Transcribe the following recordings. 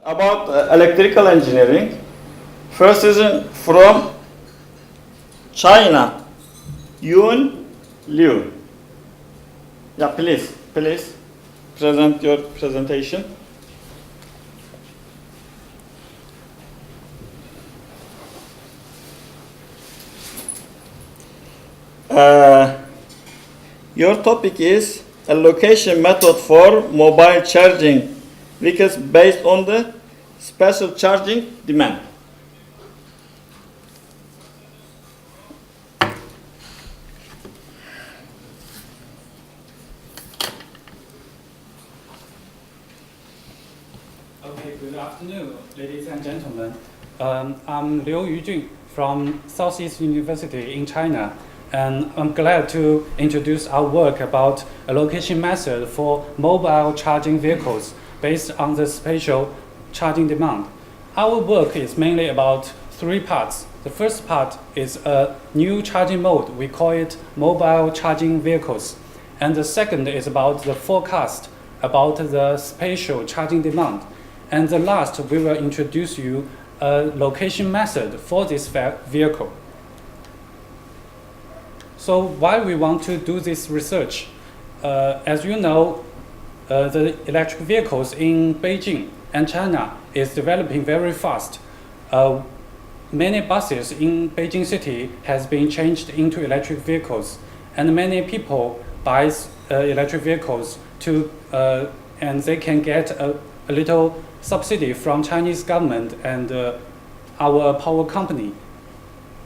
about electrical engineering. First is from China, Yun Liu. Yeah, please present your presentation. Your topic is allocation method for mobile charging vehicles based on the special charging demand. Okay, good afternoon, ladies and gentlemen. I'm Liu Yujun from Southeast University in China, and I'm glad to introduce our work about allocation method for mobile charging vehicles based on the spatial charging demand. Our work is mainly about three parts. The first part is a new charging mode. We call it mobile charging vehicles. And the second is about the forecast about the spatial charging demand. And the last, we will introduce you a location method for this vehicle. So why we want to do this research? As you know, the electric vehicles in Beijing and China is developing very fast. Many buses in Beijing city has been changed into electric vehicles, and many people buy electric vehicles to, and they can get a little subsidy from Chinese government and our power company.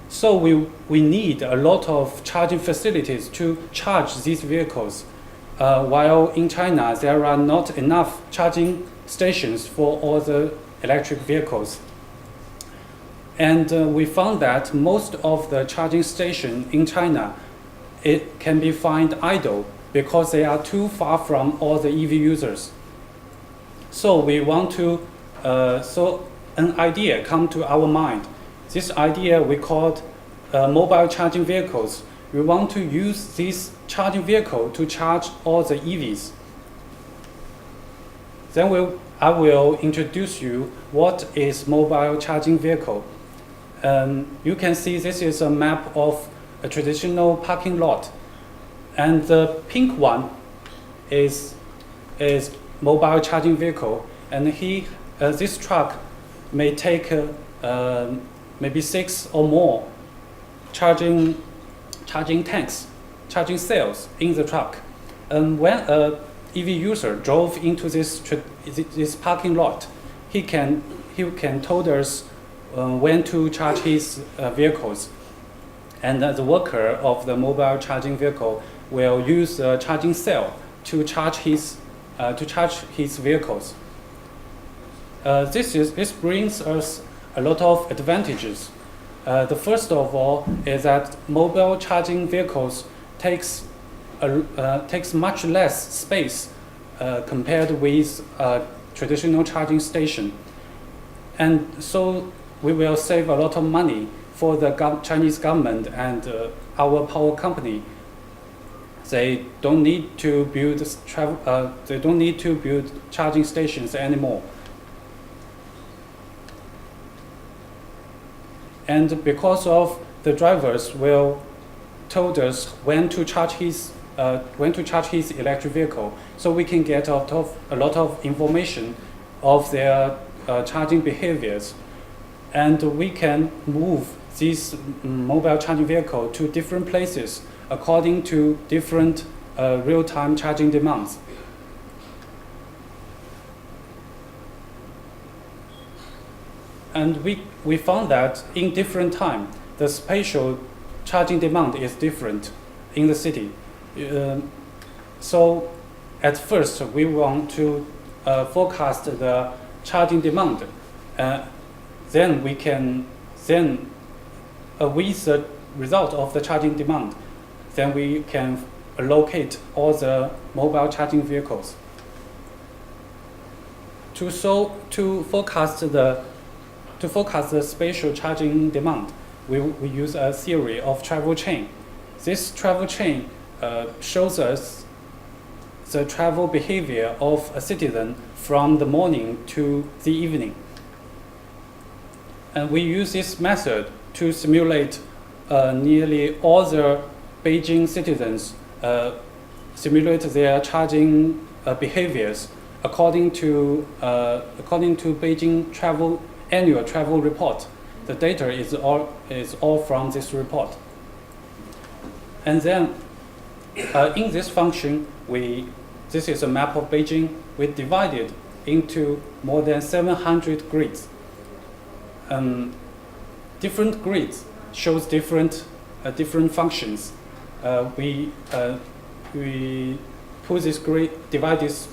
So we need a lot of charging facilities to charge these vehicles. While in China, there are not enough charging stations for all the electric vehicles. And we found that most of the charging stations in China, it can be found idle because they are too far from all the EV users. So we want to, so an idea come to our mind. This idea we called mobile charging vehicles. We want to use this charging vehicle to charge all the EVs. Then I will introduce you what is mobile charging vehicle. You can see this is a map of a traditional parking lot. And the pink one is mobile charging vehicle. And this truck may take maybe 6 or more charging tanks, charging cells in the truck. And when a EV user drove into this parking lot, he can tell us when to charge his vehicles. And the worker of the mobile charging vehicle will use a charging cell to charge his vehicles. This brings us a lot of advantages. The first of all is that mobile charging vehicles takes much less space compared with traditional charging station, and so we will save a lot of money for the Chinese government and our power company. They don't need to build charging stations anymore. And because of the drivers will told us when to charge his electric vehicle, so we can get a lot of information of their charging behaviors, and we can move this mobile charging vehicle to different places according to different real-time charging demands. And we found that in different time, the spatial charging demand is different in the city. So at first, we want to forecast the charging demand. Then with the result of the charging demand, then we can allocate all the mobile charging vehicles. To forecast the spatial charging demand, we use a theory of travel chain. This travel chain shows us the travel behavior of a citizen from the morning to the evening. And we use this method to simulate nearly all the Beijing citizens, simulate their charging behaviors according to Beijing annual travel report. The data is all from this report. And then in this function, this is a map of Beijing. We divided into more than 700 grids. Different grids shows different functions. We put this grid, divide this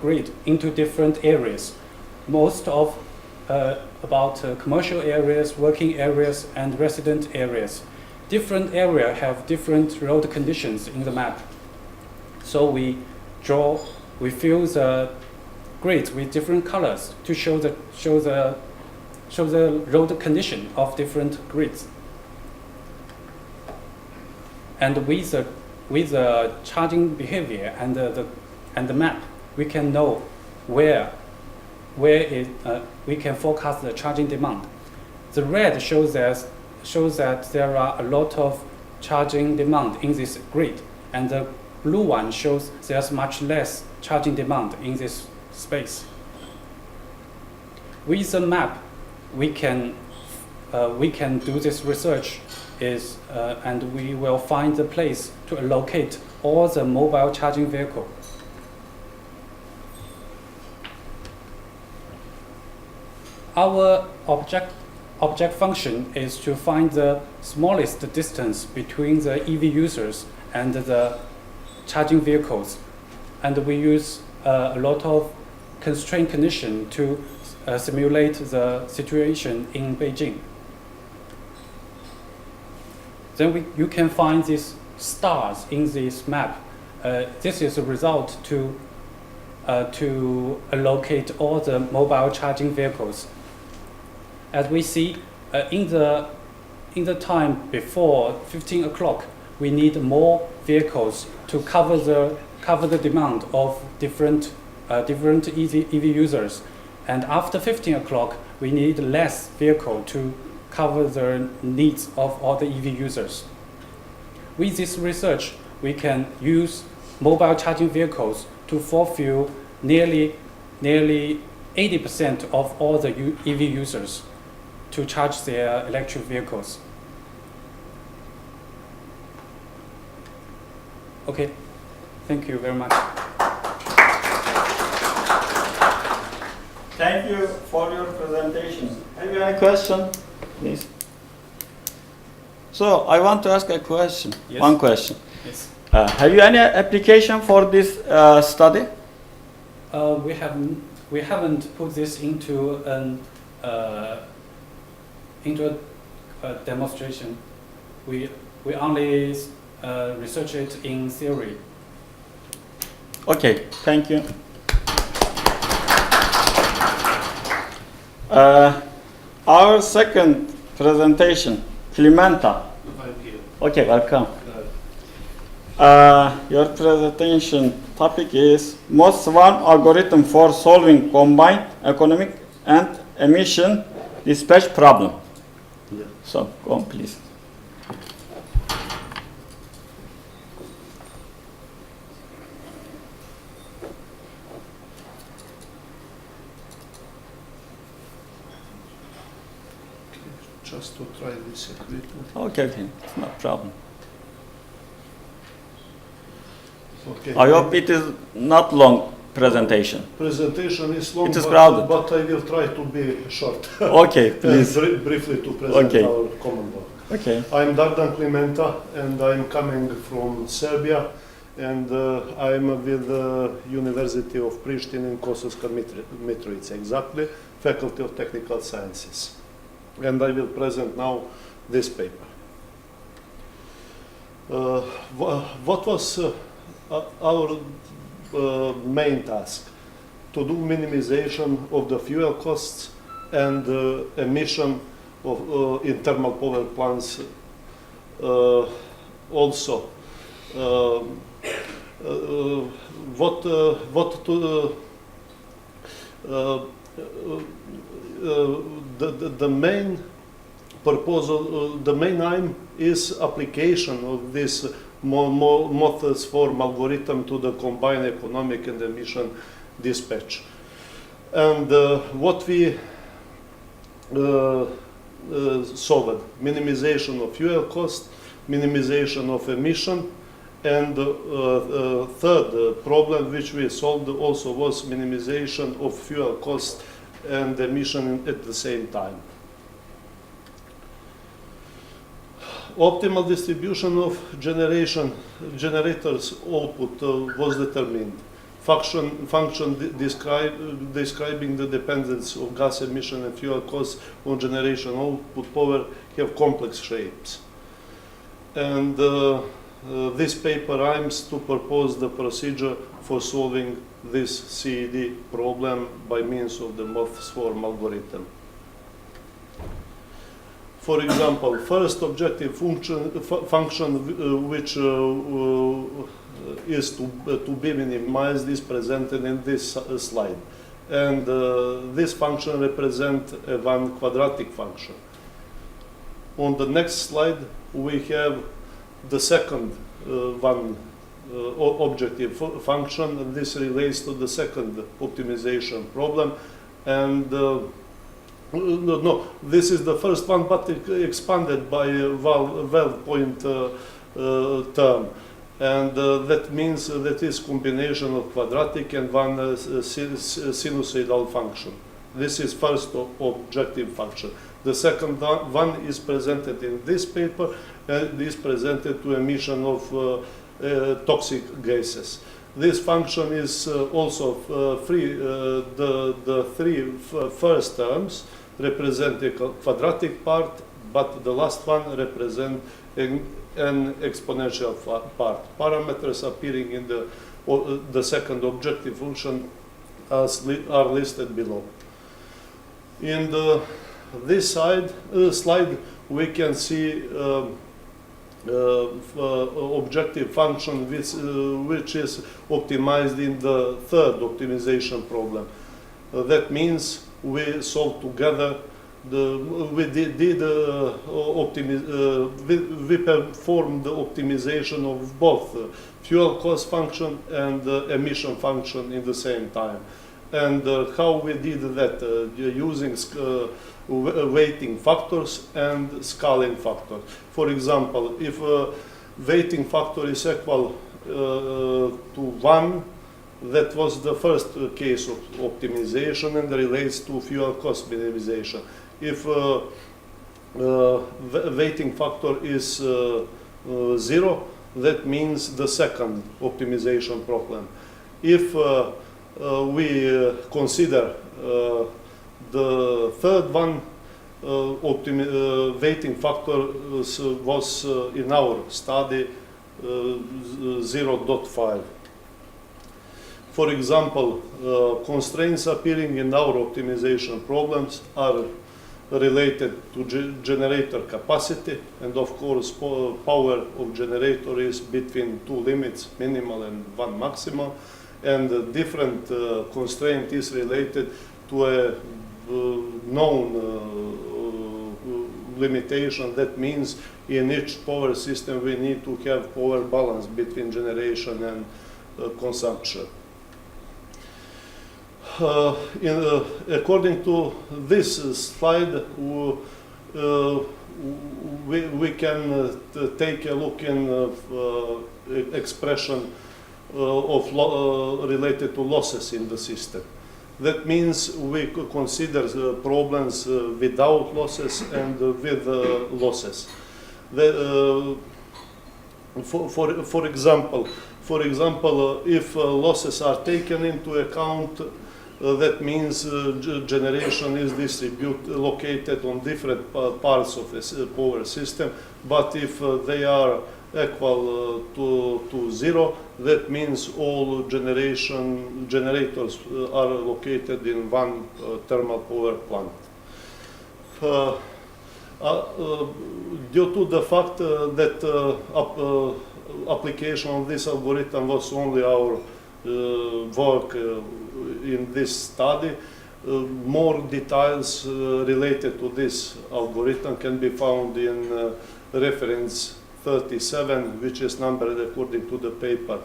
grid into different areas. Most of about commercial areas, working areas, and resident areas. Different areas have different road conditions in the map. So we fill the grids with different colors to show the road condition of different grids. And with the charging behavior and the map, we can know where we can forecast the charging demand. The red shows that there are a lot of charging demand in this grid, and the blue one shows there's much less charging demand in this space. With the map, we can do this research and we will find the place to allocate all the mobile charging vehicles. Our object function is to find the smallest distance between the EV users and the charging vehicles, and we use a lot of constraint condition to simulate the situation in Beijing. Then you can find these stars in this map. This is a result to allocate all the mobile charging vehicles. As we see, in the time before 15 o'clock, we need more vehicles to cover the demand of different EV users. And after 15 o'clock, we need less vehicle to cover the needs of all the EV users. With this research, we can use mobile charging vehicles to fulfill nearly 80% of all the EV users to charge their electric vehicles. Okay, thank you very much. Thank you for your presentation. Have you any question, please? So I want to ask a question. Yes. One question. Yes. Have you any application for this study? We haven't put this into a demonstration. We only research it in theory. Okay, thank you. Our second presentation, Clementa. Okay, welcome. Your presentation topic is most swarm algorithm for solving combined economic and emission dispatch problem. Yeah. So, go on, please. Just to try this equipment. Okay, it's no problem. Okay. I hope it is not long presentation. Presentation is long, It is crowded. but I will try to be short. Okay, please. Briefly to present Okay. our common work. Okay. I'm Dardan Clementa, and I'm coming from Serbia, and I'm with the University of Pristina in Kosovska Mitrovica, exactly, Faculty of Technical Sciences. And I will present now this paper. What was our main task? To do minimization of the fuel costs and emission of in thermal power plants. Also, the main proposal, the main aim is application of this Moth's form algorithm to the combined economic and emission dispatch. And what we solved: minimization of fuel cost, minimization of emission, and third problem which we solved also was minimization of fuel cost and emission at the same time. Optimal distribution of generators output was determined. Function describing the dependence of gas emission and fuel costs on generation output power have complex shapes. And this paper aims to propose the procedure for solving this CED problem by means of the Moth's form algorithm. For example, first objective function which is to be minimized is presented in this slide. And this function represents one quadratic function. On the next slide, we have the second objective function, and this relates to the second optimization problem. And no, this is the first one, but expanded by a valve point term. And that means that is combination of quadratic and one sinusoidal function. This is first objective function. The second one is presented in this paper, and is presented to emission of toxic gases. This function is also free. The three first terms represent the quadratic part, but the last one represents an exponential part. Parameters appearing in the second objective function are listed below. In this slide, we can see objective function which is optimized in the third optimization problem. That means we solved together. We performed the optimization of both fuel cost function and emission function in the same time. And how we did that? Using weighting factors and scaling factors. For example, if weighting factor is equal to 1, that was the first case of optimization and relates to fuel cost minimization. If weighting factor is 0, that means the second optimization problem. If we consider the third one, weighting factor was in our study 0.5. For example, constraints appearing in our optimization problems are related to generator capacity, and of course power of generator is between two limits, minimal and one maximal, and a different constraint is related to a known limitation. That means in each power system we need to have power balance between generation and consumption. According to this slide, we can take a look in expression related to losses in the system. That means we could consider problems without losses and with losses. For example, if losses are taken into account, that means generation is located on different parts of the power system. But if they are equal to 0, that means all generators are located in one thermal power plant. Due to the fact that application of this algorithm was only our work in this study. More details related to this algorithm can be found in reference 37, which is numbered according to the paper,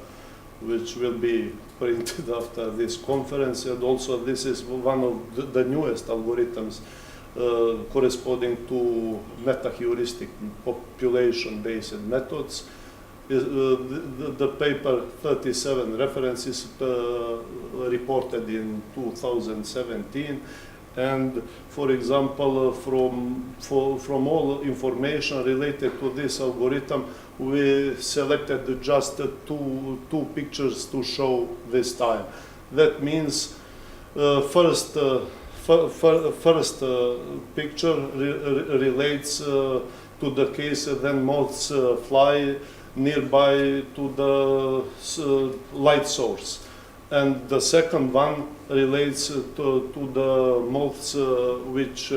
which will be printed after this conference. And also this is one of the newest algorithms corresponding to meta-heuristic population-based methods. The paper 37 reference is reported in 2017, and for example, from all information related to this algorithm, we selected just two pictures to show this time. That means first picture relates to the case when moths fly nearby to the light source, and the second one relates to the moths which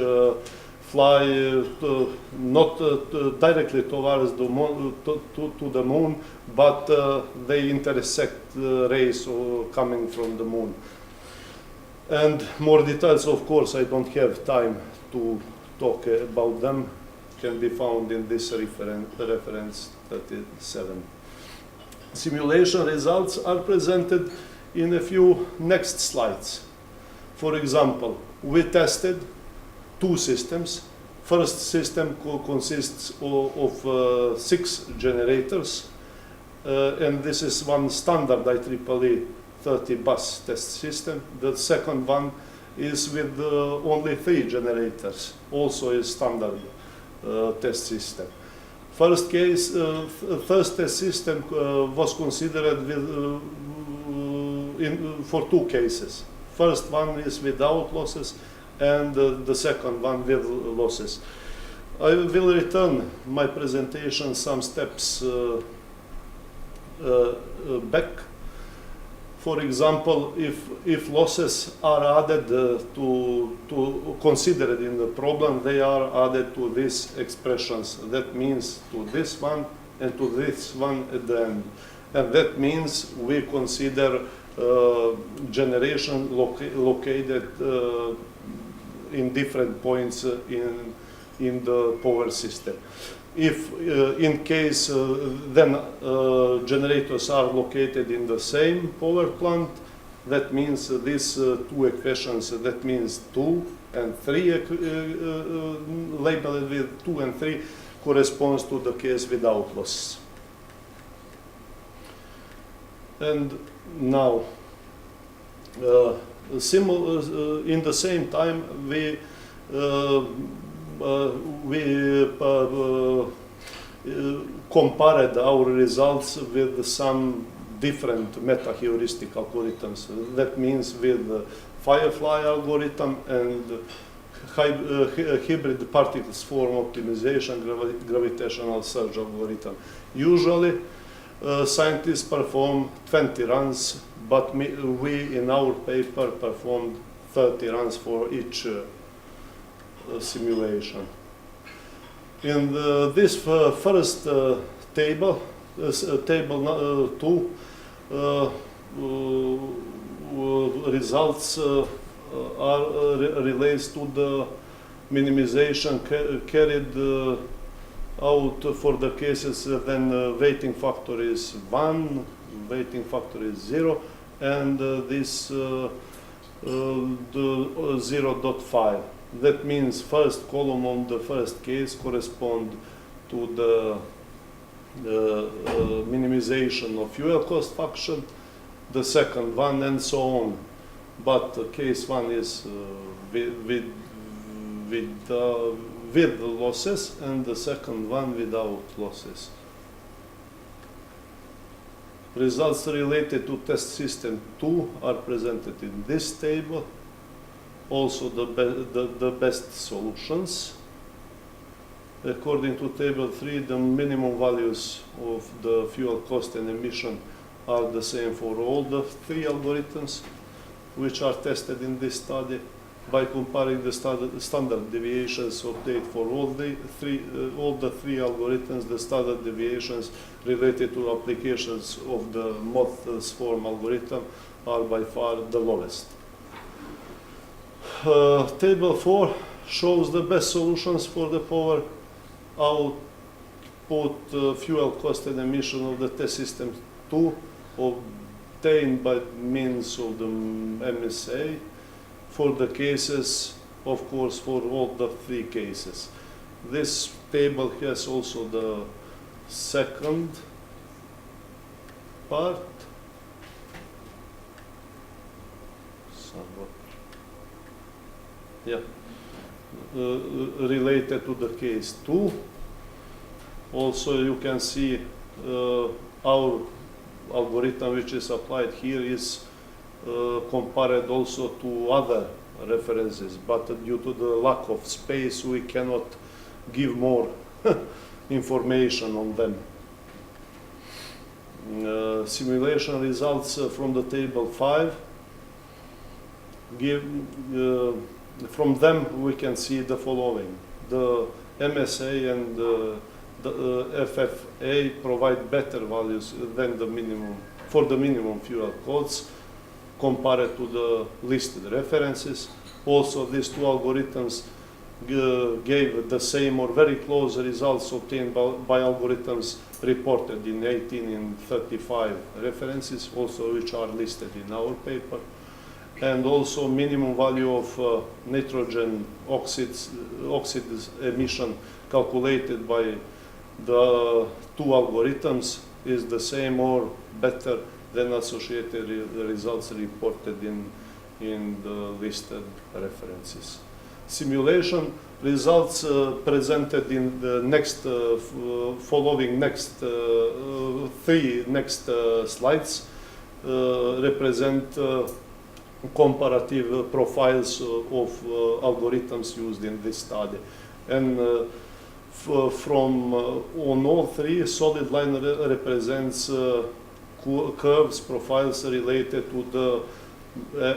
fly not directly towards the moon, to the moon, but they intersect rays coming from the moon. And more details, of course, I don't have time to talk about them, can be found in this reference 37. Simulation results are presented in a few next slides. For example, we tested two systems. First system consists of 6 generators, and this is one standard IEEE 30 bus test system. The second one is with only 3 generators, also a standard test system. First case, first test system was considered for 2 cases. First one is without losses, and the second one with losses. I will return my presentation some steps back. For example, if losses are added to considered in the problem, they are added to these expressions. That means to this one and to this one at the end. And that means we consider generation located in different points in the power system. If in case then generators are located in the same power plant, that means these 2 equations, that means 2 and 3, labeled with 2 and 3, corresponds to the case without loss. And now, in the same time, we compared our results with some different meta-heuristic algorithms. That means with the Firefly algorithm and hybrid particles form optimization gravitational surge algorithm. Usually, scientists perform 20 runs, but we in our paper performed 30 runs for each simulation. In this first table, table 2, results relates to the minimization carried out for the cases when weighting factor is 1, weighting factor is 0, and this the 0.5. That means first column on the first case correspond to the minimization of fuel cost function, the second one, and so on. But case 1 is with losses, and the second one without losses. Results related to test system 2 are presented in this table. Also the best solutions. According to table 3, the minimum values of the fuel cost and emission are the same for all the 3 algorithms which are tested in this study. by comparing the standard deviations obtained for all the three algorithms. The standard deviations related to applications of the mod swarm algorithm are by far the lowest. Table 4 shows the best solutions for the power output, fuel cost and emission of the test system 2 obtained by means of the MSA for the cases, of course, for all the three cases. This table has also the second part. Somewhat. Yeah. Related to the case 2. Also, you can see our algorithm which is applied here is compared also to other references, but due to the lack of space we cannot give more information on them. Simulation results from the table 5 give from them we can see the following. The MSA and the FFA provide better values than the minimum for the minimum fuel costs compared to the listed references. Also, these two algorithms gave the same or very close results obtained by algorithms reported in 18 and 35 references, also which are listed in our paper. And also minimum value of nitrogen oxides emission calculated by the two algorithms is the same or better than associated results reported in the listed references. Simulation results presented in the next following three slides represent comparative profiles of algorithms used in this study. And from on all three, solid line represents curves, profiles related to the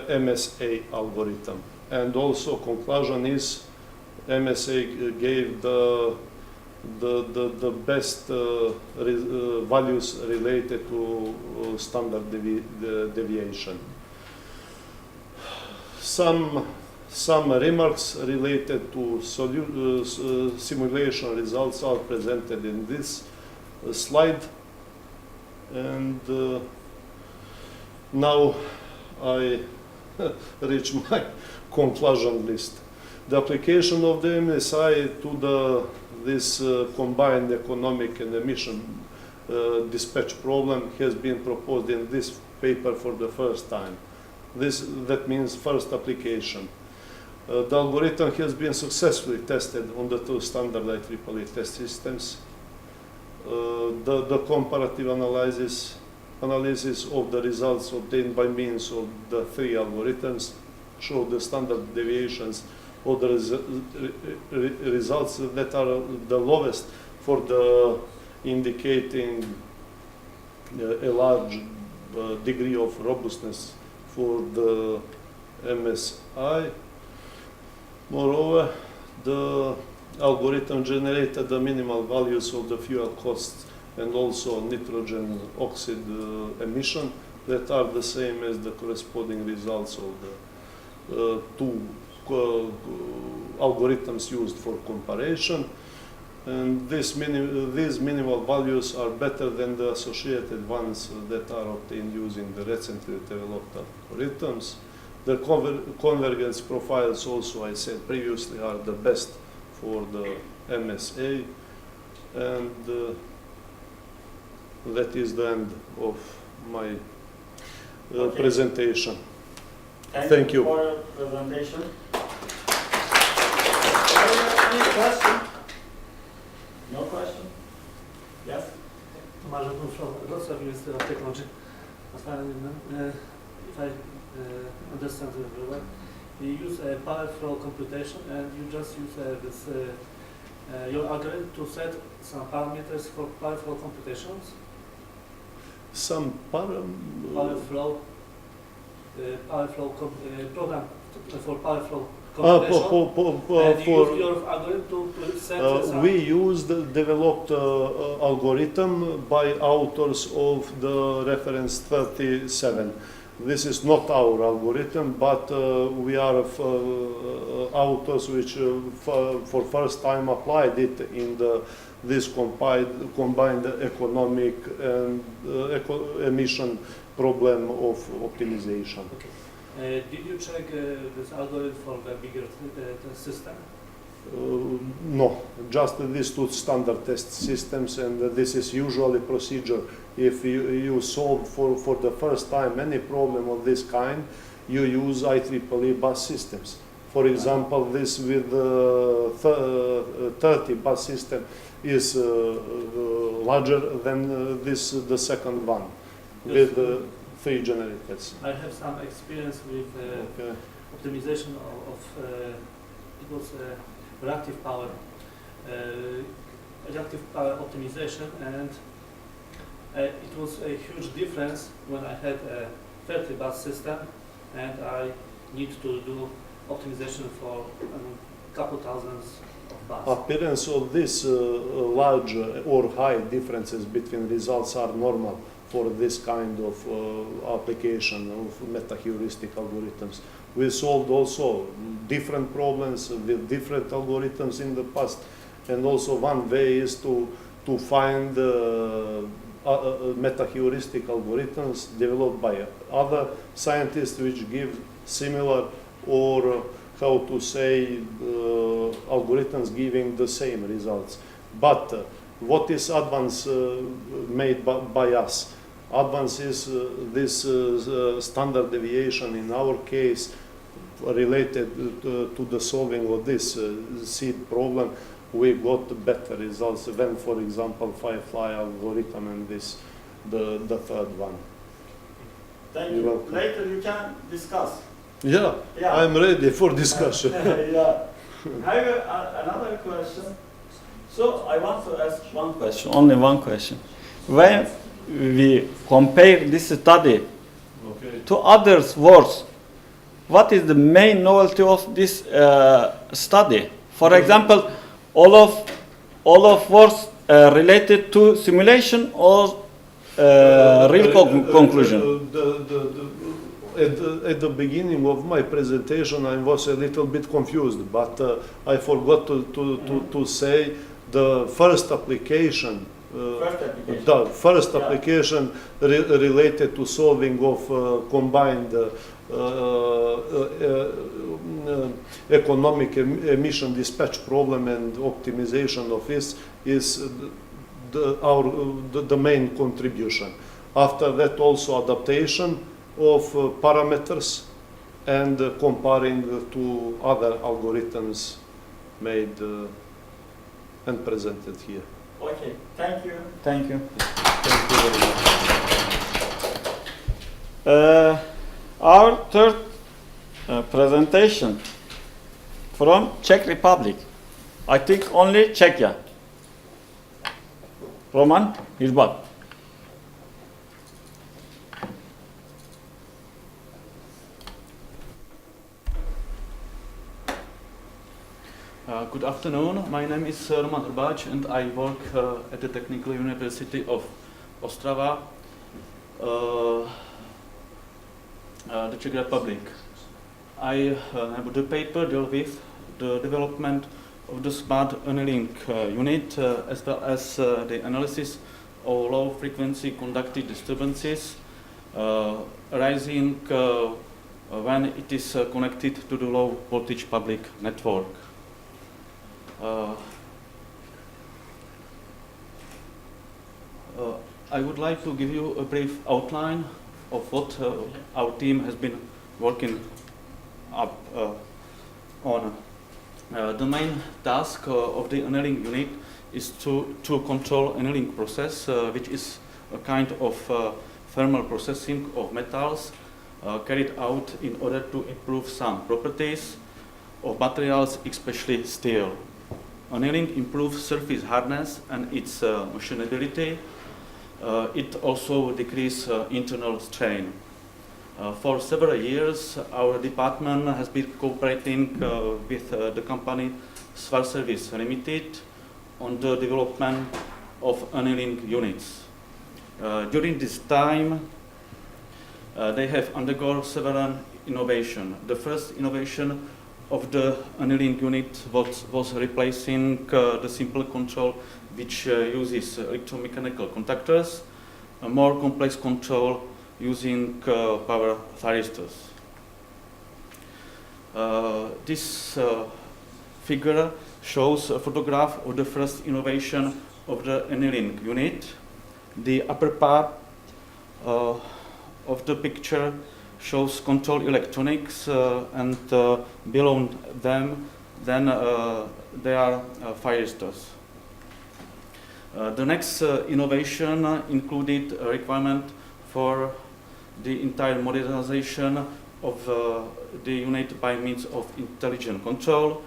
MSA algorithm. And also conclusion is MSA gave the best values related to standard deviation. Some remarks related to simulation results are presented in this slide. And now I reach my conclusion list. The application of the MSI to this combined economic and emission dispatch problem has been proposed in this paper for the first time. That means first application. The algorithm has been successfully tested on the two standard IEEE test systems. The comparative analysis of the results obtained by means of the three algorithms show the standard deviations of the results that are the lowest for the indicating a large degree of robustness for the MSI. Moreover, the algorithm generated the minimal values of the fuel costs and also nitrogen oxide emission that are the same as the corresponding results of the two algorithms used for comparison. And these minimal values are better than the associated ones that are obtained using the recently developed algorithms. The convergence profiles also, I said previously, are the best for the MSA. And that is the end of my presentation. Thank you. For your presentation. Any question? No question? Yes? Martin from Wrocław University of Technology. If I understand it very well, you use a power flow computation and you just use your algorithm to set some parameters for power flow computations. Some Power flow. power flow program for power flow For, computation. And you use your algorithm to set some. we used developed algorithm by authors of the reference 37. This is not our algorithm, but we are authors which for first time applied it in this combined economic and emission problem of optimization. Okay. Did you check this algorithm for the bigger system? No, just these two standard test systems, and this is usually procedure. If you solve for the first time any problem of this kind, you use IEEE bus systems. For example, this with 30 bus system is larger than the second one with 3 generators. I have some experience with Okay. optimization of it was reactive power optimization, and it was a huge difference when I had a 30 bus system and I need to do optimization for couple thousands of bus. Appearance of this large or high differences between results are normal for this kind of application of meta-heuristic algorithms. We solved also different problems with different algorithms in the past, and also one way is to find meta-heuristic algorithms developed by other scientists which give similar or how to say algorithms giving the same results. But what is advance made by us? Advance is this standard deviation in our case related to the solving of this seed problem. We got better results than, for example, Firefly algorithm and this the third one. Thank You're you. welcome. Later you can discuss. Yeah, Yeah. I'm ready for discussion. Yeah. Have you another question? So I want to ask one question, only one question. When we compare this study to others' works, what is the main novelty of this study? For example, all of works related to simulation or real conclusion? At the beginning of my presentation, I was a little bit confused, but I forgot to say the first application. The first application related to solving of combined economic emission dispatch problem and optimization of this is the main contribution. After that, also adaptation of parameters and comparing to other algorithms made and presented here. Okay, thank you. Thank you. Thank you very much. Our third presentation from Czech Republic. I think only Czechia. Roman Hirbak. Good afternoon. My name is Roman Hrbáč and I work at the Technical University of Ostrava, the Czech Republic. I have the paper deal with the development of the smart annealing unit as well as the analysis of low frequency conductive disturbances arising when it is connected to the low voltage public network. I would like to give you a brief outline of what our team has been working up on. The main task of the annealing unit is to control annealing process, which is a kind of thermal processing of metals carried out in order to improve some properties of materials, especially steel. Annealing improves surface hardness and its machinability. It also decreases internal strain. For several years, our department has been cooperating with the company Svar Service Limited on the development of annealing units. During this time, they have undergone several innovations. The first innovation of the annealing unit was replacing the simple control which uses electromechanical contactors, a more complex control using power thyristors. This figure shows a photograph of the first innovation of the annealing unit. The upper part of the picture shows control electronics and below them then there are thyristors. The next innovation included a requirement for the entire modernization of the unit by means of intelligent control.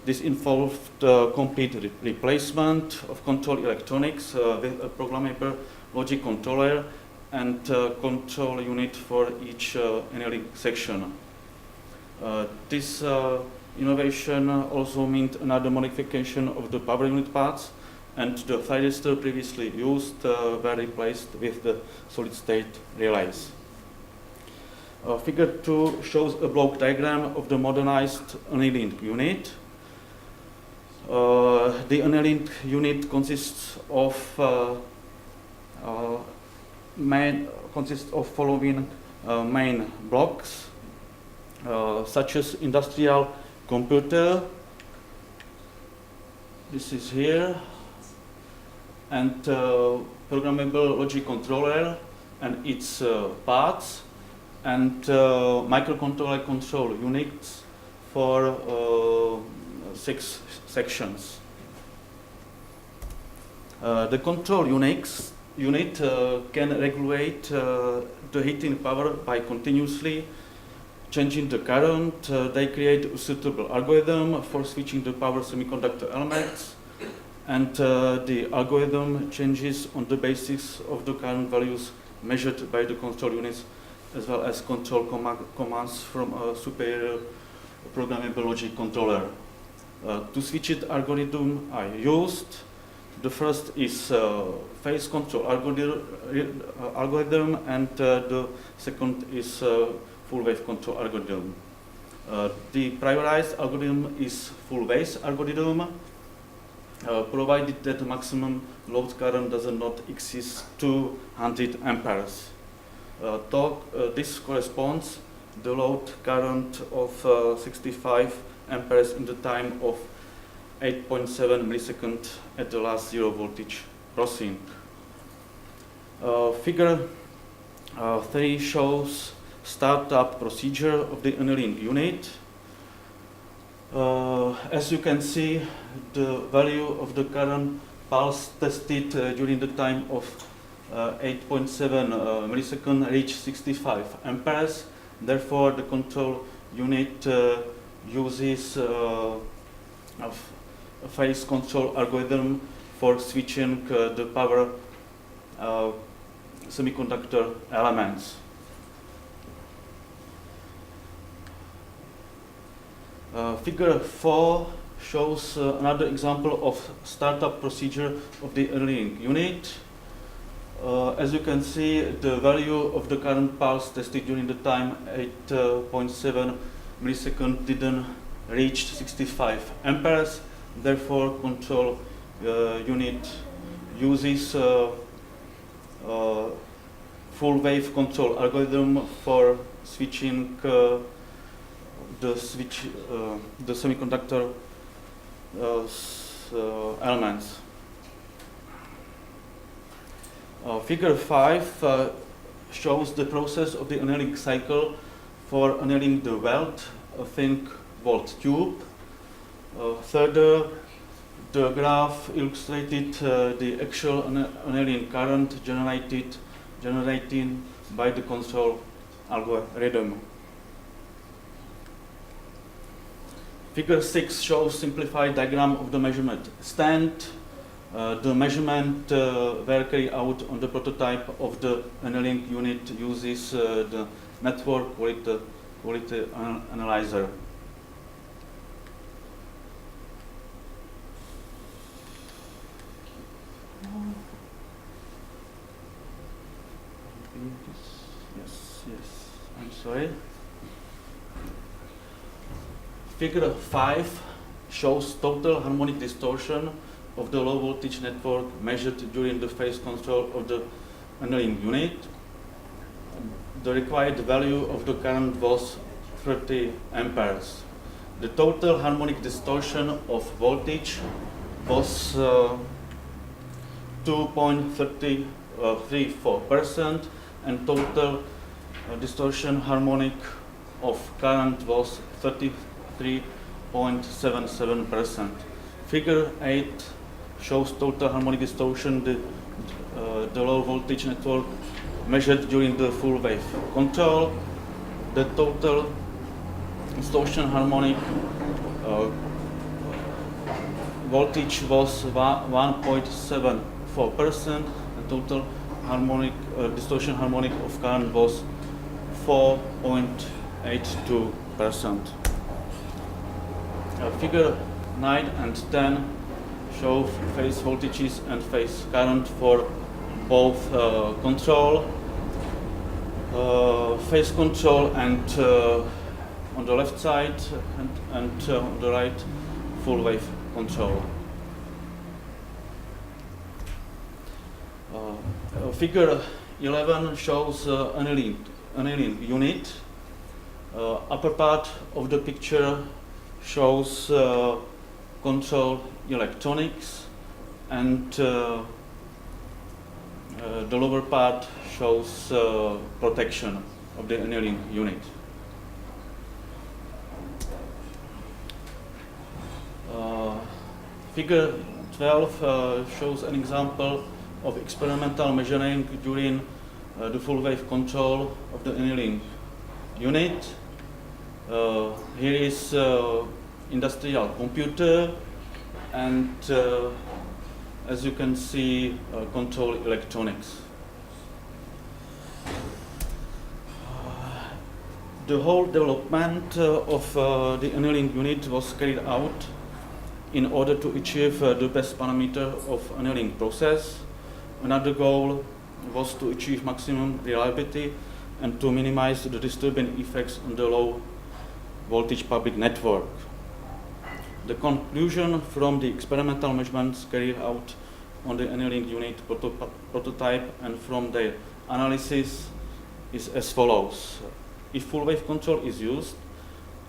This involved complete replacement of control electronics with a programmable logic controller and control unit for each annealing section. This innovation also meant another modification of the power unit parts, and the thyristor previously used were replaced with the solid-state relays. Figure 2 shows a block diagram of the modernized annealing unit. The annealing unit consists of following main blocks, such as industrial computer. This is here, and programmable logic controller and its parts, and microcontroller control units for 6 sections. The control unit can regulate the heating power by continuously changing the current. They create a suitable algorithm for switching the power semiconductor elements, and the algorithm changes on the basis of the current values measured by the control units, as well as control commands from a superior programmable logic controller. To switch it algorithm I used. The first is phase control algorithm, and the second is full wave control algorithm. The prioritized algorithm is full wave algorithm, provided that the maximum load current does not exceed 200 amperes. This corresponds the load current of 65 amperes in the time of 8.7 milliseconds at the last zero voltage crossing. Figure 3 shows startup procedure of the annealing unit. As you can see, the value of the current pulse tested during the time of 8.7 milliseconds reached 65 amperes. Therefore, the control unit uses a phase control algorithm for switching the power semiconductor elements. Figure 4 shows another example of startup procedure of the annealing unit. As you can see, the value of the current pulse tested during the time 8.7 milliseconds didn't reach 65 amperes. Therefore, control unit uses full wave control algorithm for switching the semiconductor elements. Figure 5 shows the process of the annealing cycle for annealing the weld, a thin walled tube. Further, the graph illustrated the actual annealing current generated by the control algorithm. Figure 6 shows simplified diagram of the measurement stand. The measurement were carried out on the prototype of the annealing unit uses the network quality analyzer. Yes, I'm sorry. Figure 5 shows total harmonic distortion of the low voltage network measured during the phase control of the annealing unit. The required value of the current was 30 amperes. The total harmonic distortion of voltage was 2.34%, and total distortion harmonic of current was 33.77%. Figure 8 shows total harmonic distortion the low voltage network measured during the full wave control. The total distortion harmonic voltage was 1.74%, and total harmonic distortion harmonic of current was 4.82%. Figure 9 and 10 show phase voltages and phase current for both control, phase control, and on the left side and on the right full wave control. Figure 11 shows annealing unit. Upper part of the picture shows control electronics, and the lower part shows protection of the annealing unit. Figure 12 shows an example of experimental measuring during the full wave control of the annealing unit. Here is industrial computer, and as you can see, control electronics. The whole development of the annealing unit was carried out in order to achieve the best parameter of annealing process. Another goal was to achieve maximum reliability and to minimize the disturbing effects on the low voltage public network. The conclusion from the experimental measurements carried out on the annealing unit prototype and from the analysis is as follows. If full wave control is used,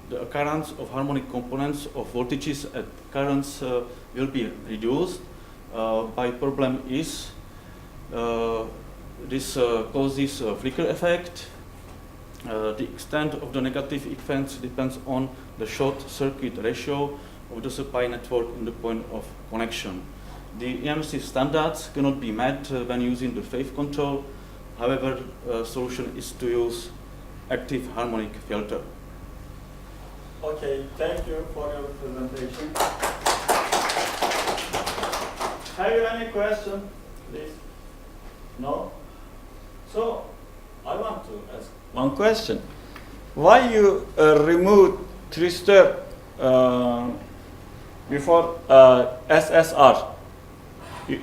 the occurrence of harmonic components of voltages and currents will be reduced. By problem is this causes a flicker effect. The extent of the negative effects depends on the short circuit ratio of the supply network in the point of connection. The EMC standards cannot be met when using the phase control. However, solution is to use active harmonic filter. Okay, thank you for your presentation. Have you any question, please? No? So, I want to ask one question. Why you removed thyristor before SSR?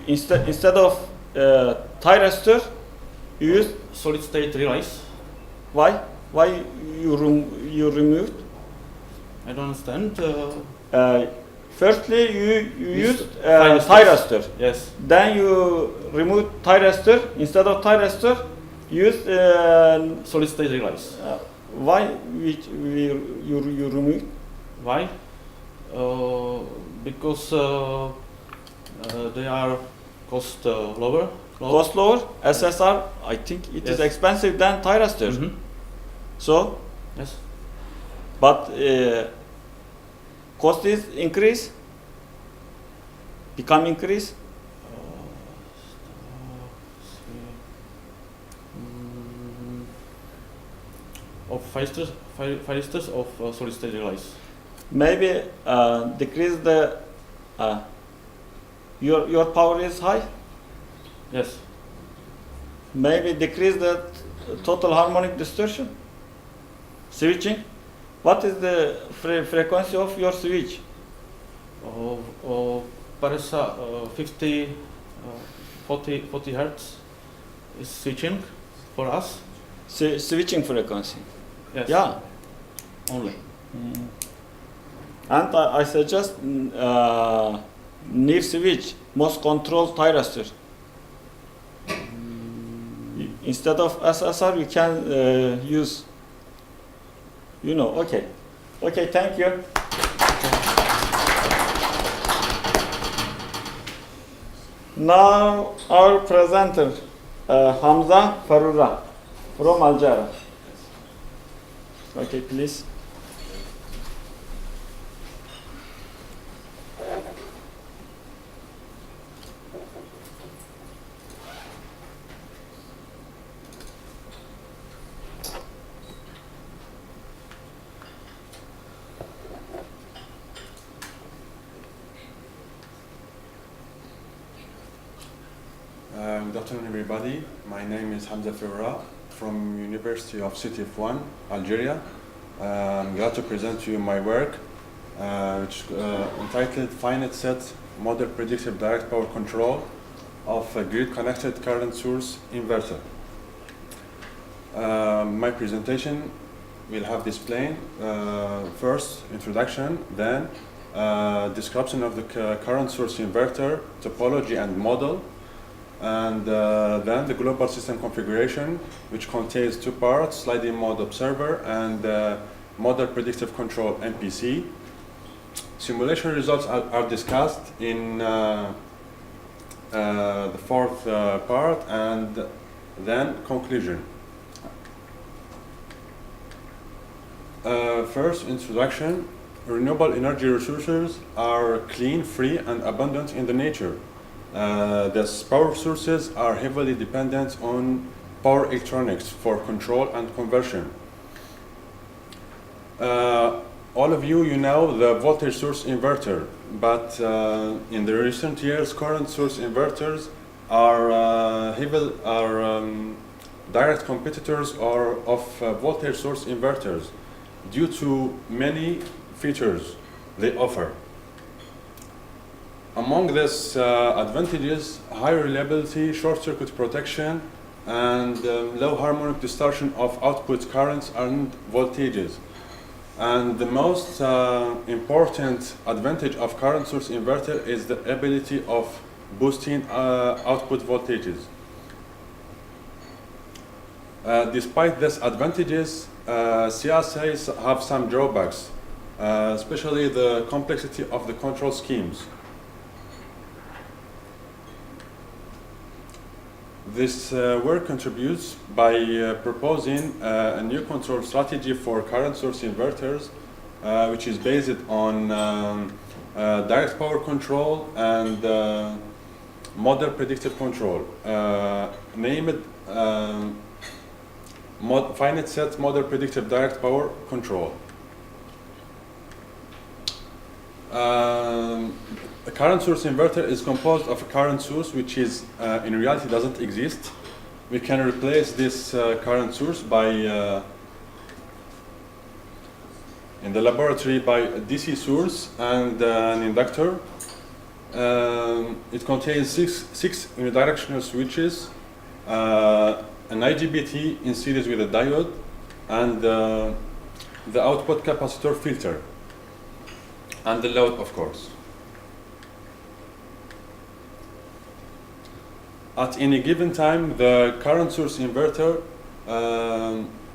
Instead of thyristor, you used Solid state relays. Why? Why you removed? I don't understand. Firstly, you used thyristor. Yes. Then you removed thyristor. Instead of thyristor, you used Solid state relays. why you removed? Why? Because they are cost lower. Cost lower. SSR, I think it is Yes. expensive than thyristor. Mhm. So, Yes. but cost is increase. Become increase. Of firesters of solid state relays. Maybe decrease the your power is high. Yes. Maybe decrease the total harmonic distortion. Switching? What is the frequency of your switch? Parisa 40 hertz is switching for us. Switching frequency. Yes. Yeah. Only. And I suggest near switch, most control thyristor. Instead of SSR, you can use, okay. Okay, thank you. Now, our presenter, Hamza Farura from Algeria. Okay, please. Good afternoon, everybody. My name is Hamza Farura from University of City of One, Algeria. I'm glad to present to you my work, which entitled Finite Set Model Predictive Direct Power Control of a Grid-Connected Current Source Inverter. My presentation will have displaying first introduction, then description of the current source inverter, topology and model, and then the global system configuration, which contains two parts, sliding mode observer and model predictive control MPC. Simulation results are discussed in the fourth part, and then conclusion. First, introduction. Renewable energy resources are clean, free, and abundant in the nature. These power sources are heavily dependent on power electronics for control and conversion. All of you know the voltage source inverter, but in the recent years, current source inverters are direct competitors of voltage source inverters due to many features they offer. Among these advantages, high reliability, short circuit protection, and low harmonic distortion of output currents and voltages. And the most important advantage of current source inverter is the ability of boosting output voltages. Despite these advantages, CSAs have some drawbacks, especially the complexity of the control schemes. This work contributes by proposing a new control strategy for current source inverters, which is based on direct power control and model predictive control, named Finite Set Model Predictive Direct Power Control. A current source inverter is composed of a current source which is in reality doesn't exist. We can replace this current source by in the laboratory by a DC source and an inductor. It contains six unidirectional switches, an IGBT in series with a diode, and the output capacitor filter, and the load, of course. At any given time, the current source inverter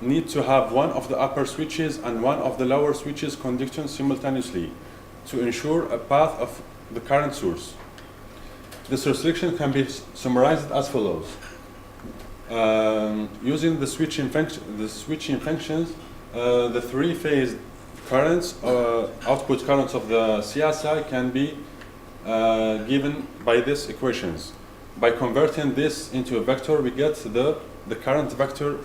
needs to have one of the upper switches and one of the lower switches conducting simultaneously to ensure a path of the current source. This restriction can be summarized as follows. Using the switching functions, the three-phase currents, output currents of the CSI can be given by these equations. By converting this into a vector, we get the current vector,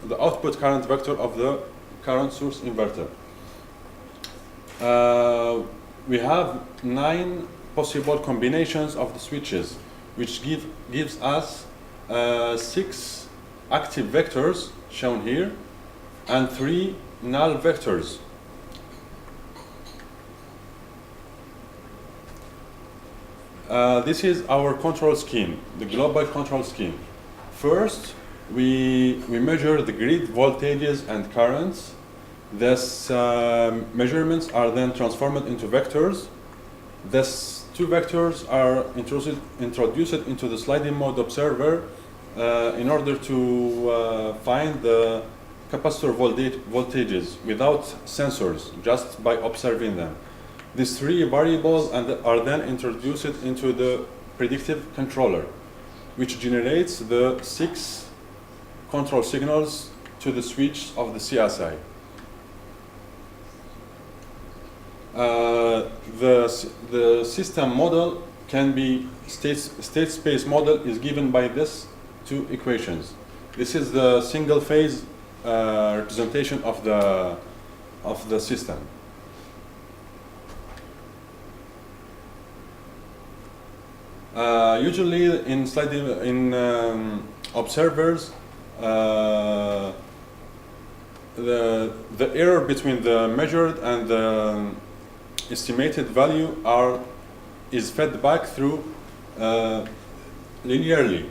the output current vector of the current source inverter. We have 9 possible combinations of the switches, which gives us 6 active vectors shown here and 3 null vectors. This is our control scheme, the global control scheme. First, we measure the grid voltages and currents. These measurements are then transformed into vectors. These two vectors are introduced into the sliding mode observer in order to find the capacitor voltages without sensors, just by observing them. These three variables are then introduced into the predictive controller, which generates the 6 control signals to the switch of the CSI. The system model can be state space model is given by this two equations. This is the single phase representation of the system. Usually in observers, the error between the measured and the estimated value is fed back through linearly.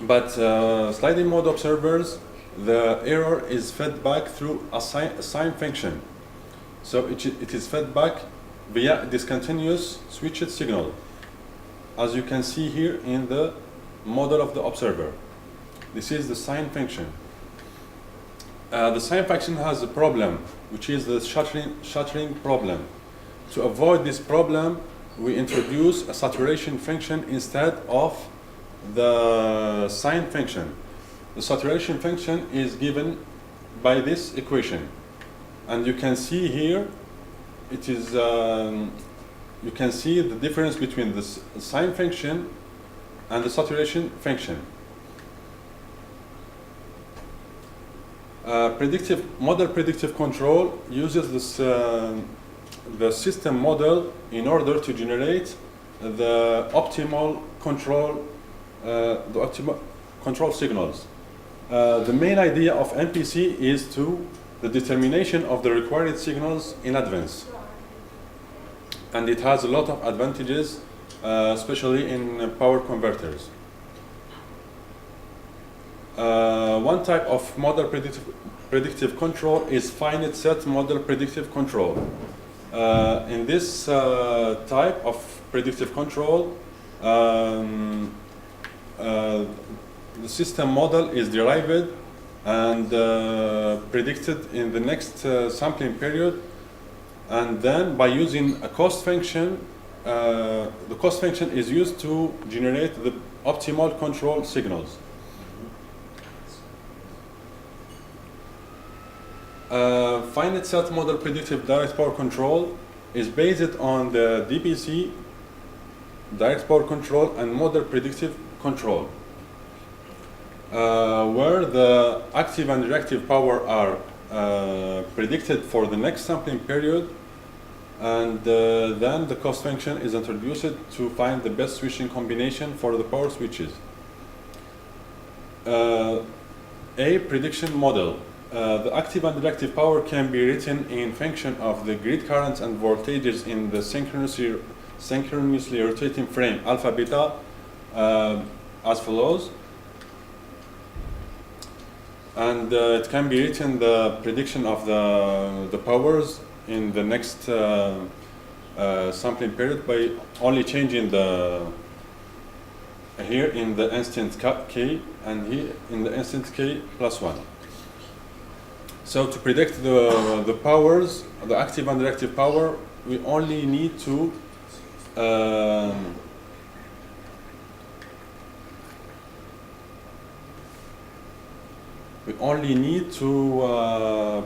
But sliding mode observers, the error is fed back through a sine function. So it is fed back via discontinuous switched signal, as you can see here in the model of the observer. This is the sine function. The sine function has a problem, which is the shuttling problem. To avoid this problem, we introduce a saturation function instead of the sine function. The saturation function is given by this equation. And you can see here, it is you can see the difference between the sine function and the saturation function. Predictive control uses this, the system model in order to generate the optimal control signals. The main idea of MPC is the determination of the required signals in advance. And it has a lot of advantages, especially in power converters. One type of model predictive control is finite set model predictive control. In this type of predictive control, the system model is derived and predicted in the next sampling period. And then by using a cost function, the cost function is used to generate the optimal control signals. Finite set model predictive direct power control is based on the DPC, direct power control, and model predictive control, where the active and reactive power are predicted for the next sampling period, and then the cost function is introduced to find the best switching combination for the power switches. A prediction model. The active and reactive power can be written in function of the grid currents and voltages in the synchronously rotating frame alpha beta as follows. And it can be written the prediction of the powers in the next sampling period by only changing here in the instant k and here in the instant k plus 1. So to predict the powers, the active and reactive power, we only need to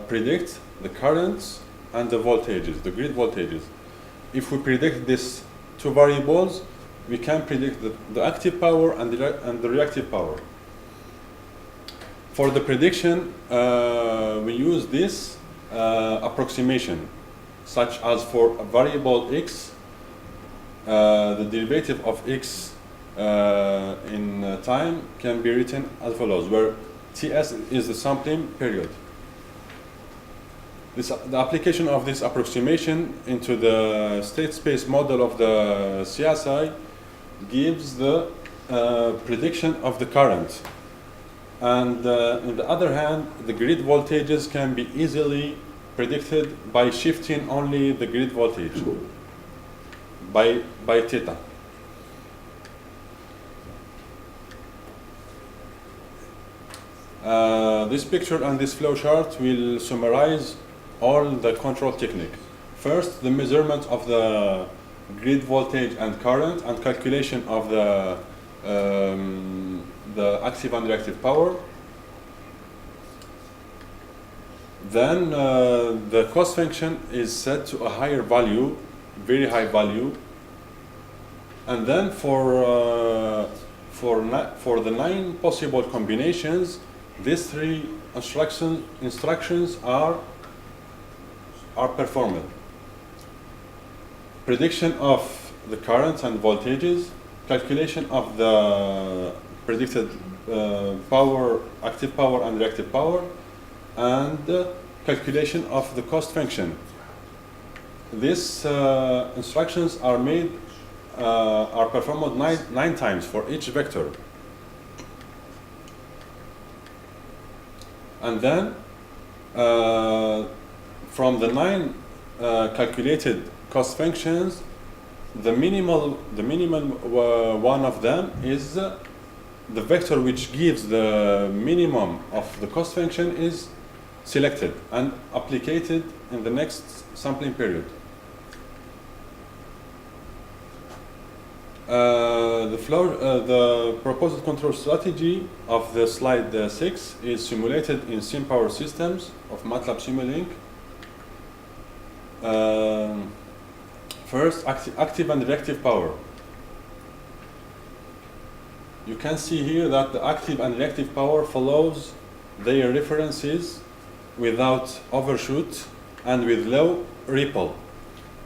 predict the currents and the voltages, the grid voltages. If we predict these two variables, we can predict the active power and the reactive power. For the prediction, we use this approximation, such as for a variable x, the derivative of x in time can be written as follows, where Ts is the sampling period. The application of this approximation into the state space model of the CSI gives the prediction of the current. And on the other hand, the grid voltages can be easily predicted by shifting only the grid voltage by theta. This picture and this flow chart will summarize all the control technique. First, the measurement of the grid voltage and current and calculation of the active and reactive power. Then the cost function is set to a higher value, very high value. And then for the 9 possible combinations, these 3 instructions are performed. Prediction of the currents and voltages, calculation of the predicted power, active power and reactive power, and calculation of the cost function. These instructions are performed 9 times for each vector. And then from the 9 calculated cost functions, the minimal one of them is the vector which gives the minimum of the cost function is selected and applied in the next sampling period. The proposed control strategy of the slide 6 is simulated in SimPower systems of MATLAB Simulink. First, active and reactive power. You can see here that the active and reactive power follows their references without overshoot and with low ripple.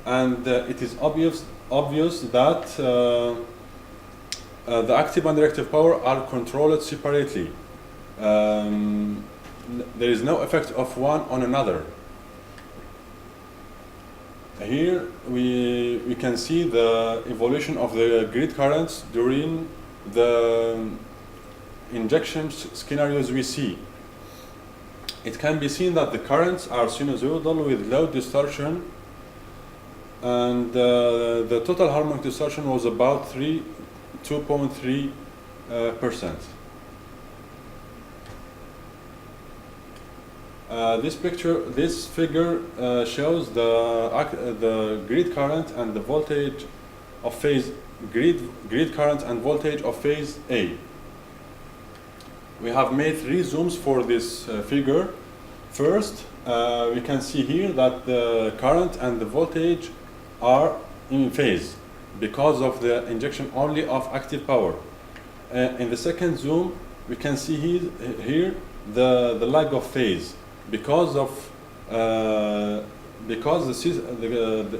And it is obvious that the active and reactive power are controlled separately. There is no effect of one on another. Here we can see the evolution of the grid currents during the injection scenarios we see. It can be seen that the currents are sinusoidal with low distortion, and the total harmonic distortion was about 2.3%. This figure shows the grid current and the voltage of phase grid current and voltage of phase A. We have made 3 zooms for this figure. First, we can see here that the current and the voltage are in phase because of the injection only of active power. In the second zoom, we can see here the lag of phase because the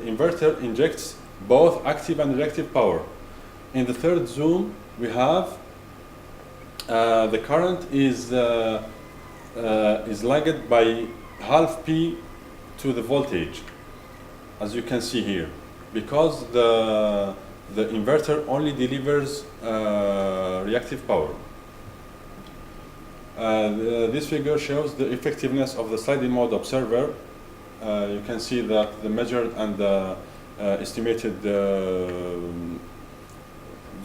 inverter injects both active and reactive power. In the third zoom, we have the current is lagged by half P to the voltage, as you can see here, because the inverter only delivers reactive power. This figure shows the effectiveness of the sliding mode observer. You can see that the measured and the estimated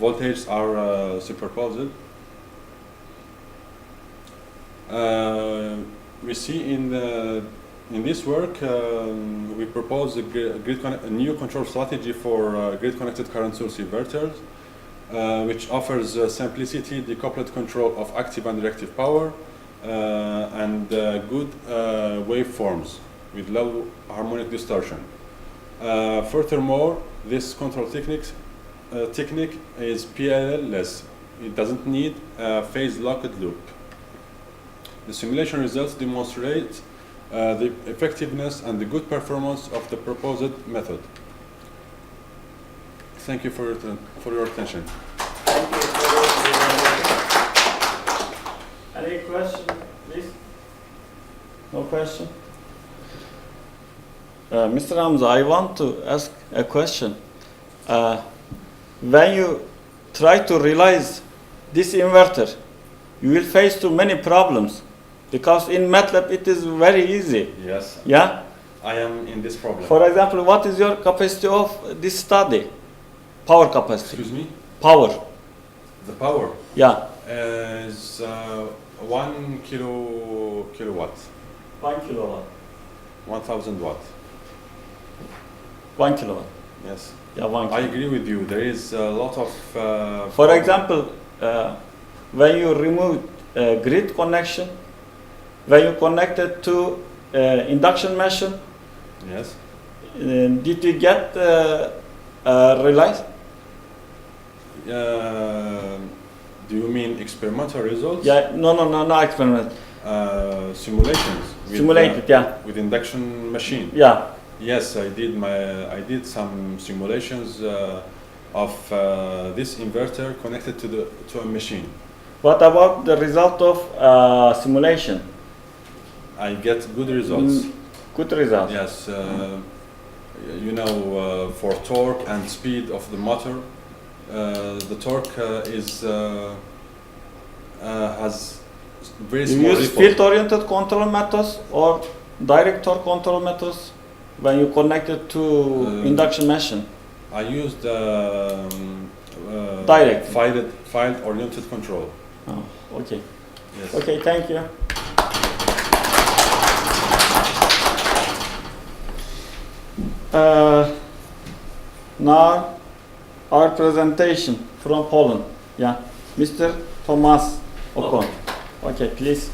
voltages are superposed. We see in this work we propose a new control strategy for grid-connected current source inverters, which offers simplicity, decoupled control of active and reactive power, and good waveforms with low harmonic distortion. Furthermore, this control technique is PLL-less. It doesn't need a phase-locked loop. The simulation results demonstrate the effectiveness and the good performance of the proposed method. Thank you for your attention. Thank you. Any question, please? No question? Mr. Hamza, I want to ask a question. When you try to realize this inverter, you will face too many problems, because in MATLAB it is very easy. Yes, Yeah. I am in this problem. For example, what is your capacity of this study? Power capacity. Excuse me? Power. The power Yeah. is 1 kilowatt, 1 kilowatt. 1000 watt. 1 kilowatt. Yes, Yeah, 1 I kilowatt. agree with you. There is a lot of. For example, when you remove grid connection, when you connect it to induction machine, Yes. did you get realize? Do you mean experimental results? Yeah, no experiment. Simulations. With, Simulated, yeah. With induction machine. Yeah. Yes, I did some simulations of this inverter connected to a machine. What about the result of simulation? I get good results. Good result. Yes, you know, for torque and speed of the motor, the torque has very You small use ripple. field-oriented control methods or direct torque control methods when you connect it to induction machine? I used Direct. file-oriented control. Oh, okay. Yes. Okay, thank you. Now, our presentation from Poland. Yeah, Mr. Tomasz Okon. Okay, please.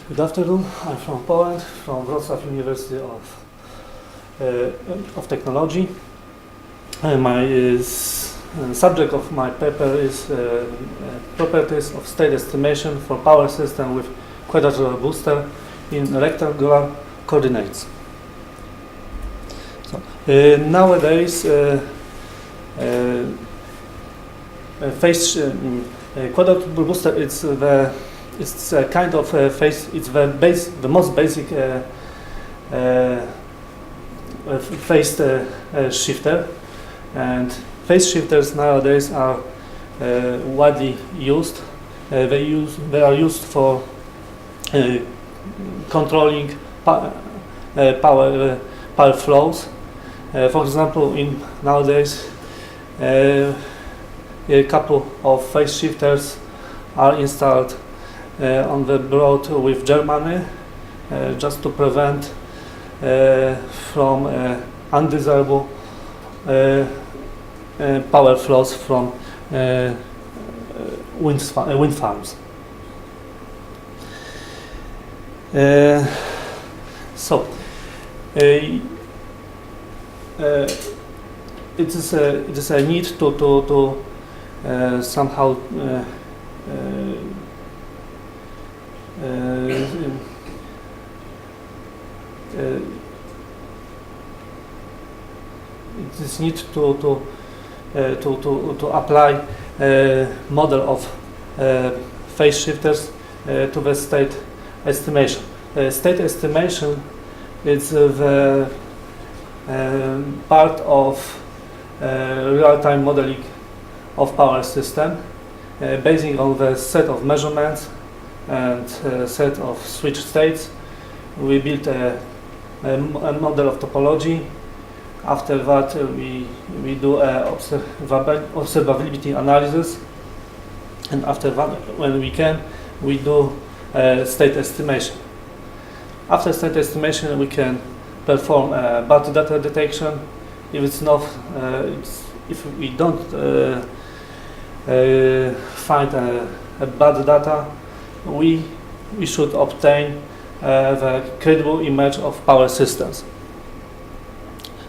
Good afternoon. I'm from Poland, from Wrocław University of Technology. My subject of my paper is properties of state estimation for power system with quadrature booster in rectangular coordinates. So, nowadays, quadrature booster it's a kind of phase. It's the most basic phase shifter, and phase shifters nowadays are widely used. They are used for controlling power flows. For example, nowadays a couple of phase shifters are installed on the board with Germany, just to prevent from undesirable power flows from wind farms. It is a need to somehow it is need to apply a model of phase shifters to the state estimation. State estimation is the part of real-time modeling of power system, basing on the set of measurements and set of switch states. We built a model of topology. After that, we do observability analysis, and after that, when we can, we do state estimation. After state estimation, we can perform bad data detection. If it's not, if we don't find a bad data, we we should obtain the credible image of power systems.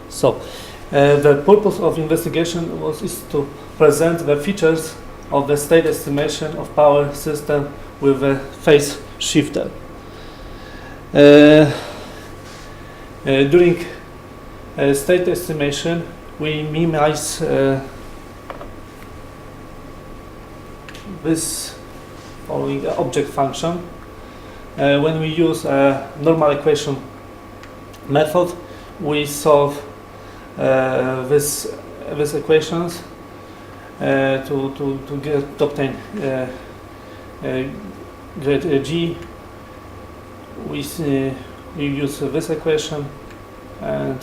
So the purpose of investigation is to present the features of the state estimation of power system with a phase shifter. During state estimation, we minimize this following object function. When we use a normal equation method, we solve these equations to obtain grade G. We use this equation and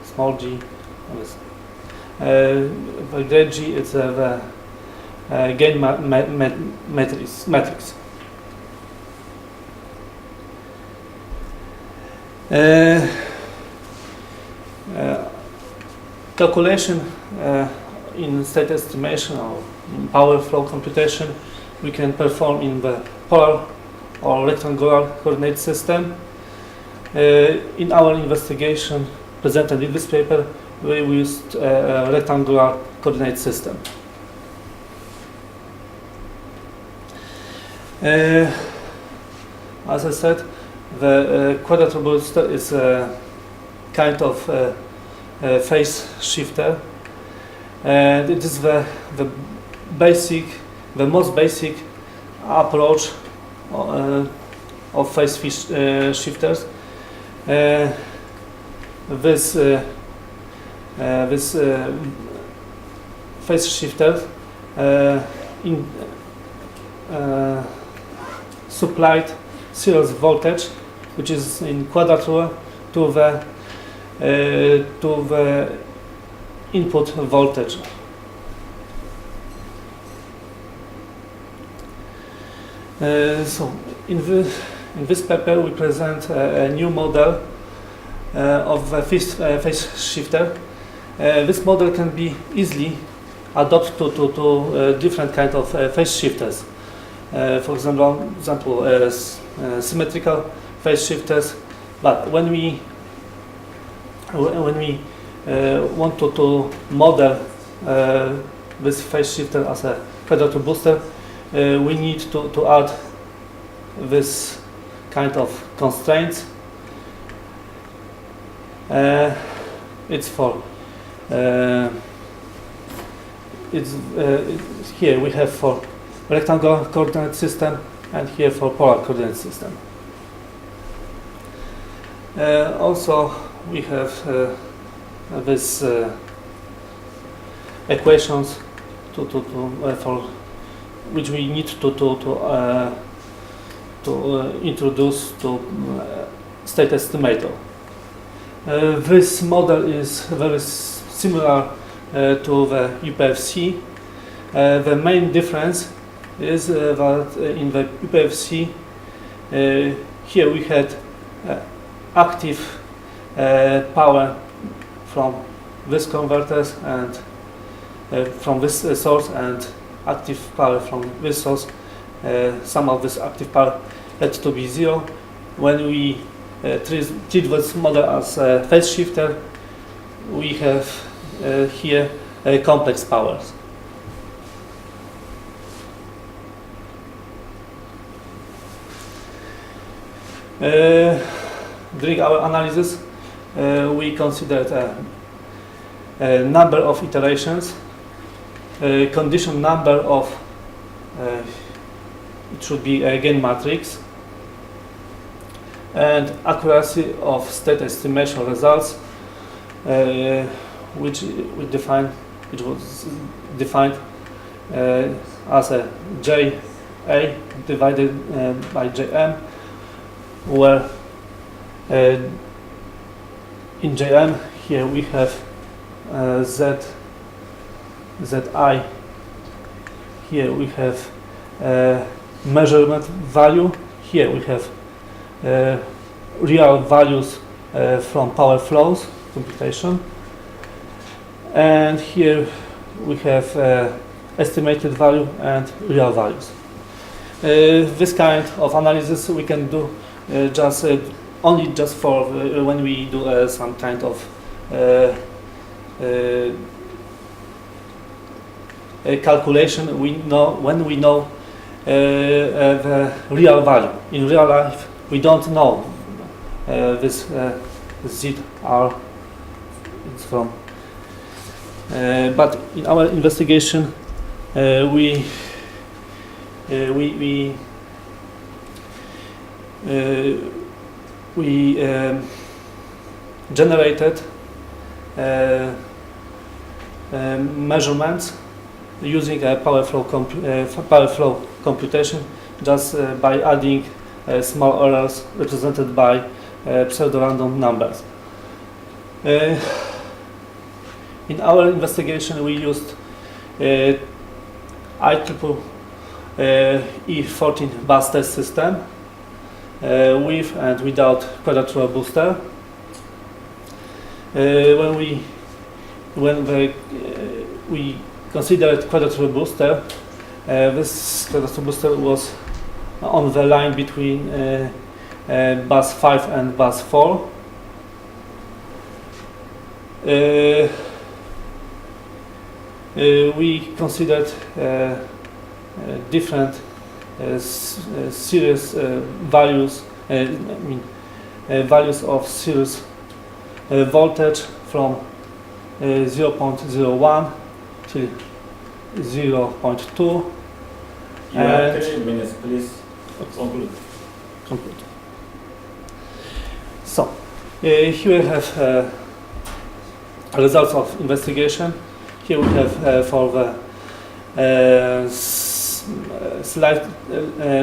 small g. The grade G is the gain matrix. Calculation in state estimation or in power flow computation we can perform in the polar or rectangular coordinate system. In our investigation presented in this paper, we used a rectangular coordinate system. As I said, the quadrature booster is a kind of phase shifter, and it is the most basic approach of phase shifters. This phase shifter supplied series voltage, which is in quadrature, to the input voltage. So in this paper we present a new model of a phase shifter. This model can be easily adapted to different kind of phase shifters. For example, symmetrical phase shifters. But when we want to model this phase shifter as a quadrature booster, we need to add this kind of constraints. It's for here we have for rectangular coordinate system and here for polar coordinate system. Also we have this equations for which we need to introduce to state estimator. This model is very similar to the UPFC. The main difference is that in the UPFC here we had active power from this converters and from this source, and active power from this source. Some of this active power had to be zero. When we treat this model as a phase shifter, we have here complex powers. During our analysis, we considered a number of iterations, condition number of it should be a gain matrix, and accuracy of state estimation results, which was defined as a JA divided by JM, where in JM here we have ZI, here we have measurement value, here we have real values from power flows computation, and here we have estimated value and real values. this kind of analysis we can do only for when we do some kind of a calculation. We know when we know the real value. In real life, we don't know this Z R it's from. But in our investigation, we generated measurements using a power flow computation, just by adding small errors represented by pseudo-random numbers. In our investigation, we used IEEE E14 bus test system with and without quadrature booster. When we considered quadrature booster, this quadrature booster was on the line between bus 5 and bus 4. We considered different series values, values of series voltage from 0.01 to 0.2. You have 3 minutes, please conclude. So, here we have results of investigation. Here we have for the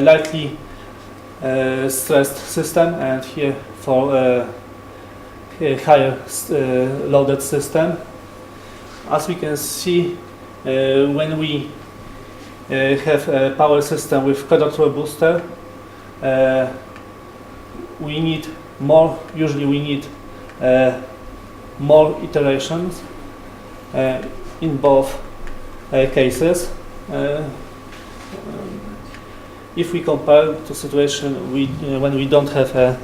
lightly stressed system, and here for a higher loaded system. As we can see, when we have a power system with quadrature booster, we need more. Usually, we need more iterations in both cases. If we compare to situation when we don't have a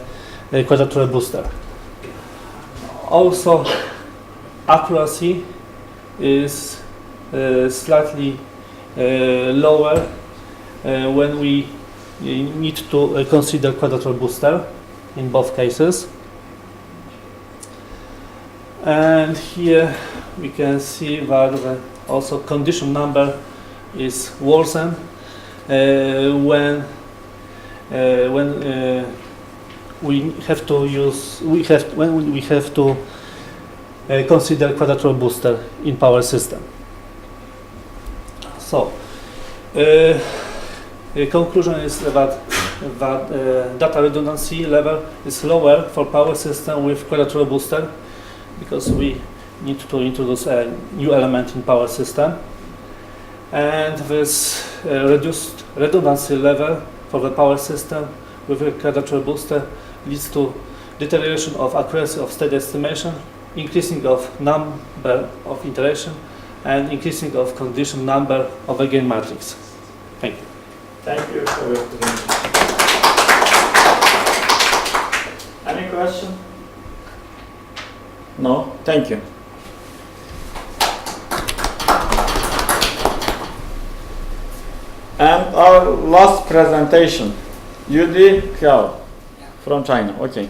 quadrature booster. Also, accuracy is slightly lower when we need to consider quadrature booster in both cases. And here we can see that also condition number is worsened when we have to consider quadrature booster in power system. So, the conclusion is that data redundancy level is lower for power system with quadrature booster, because we need to introduce a new element in power system, and this reduced redundancy level for the power system with a quadrature booster leads to deterioration of accuracy of state estimation, increasing of number of iteration, and increasing of condition number of the gain matrix. Thank you. Thank you for your presentation. Any question? No? Thank you. And our last presentation, Yudi Qiao from China. Okay.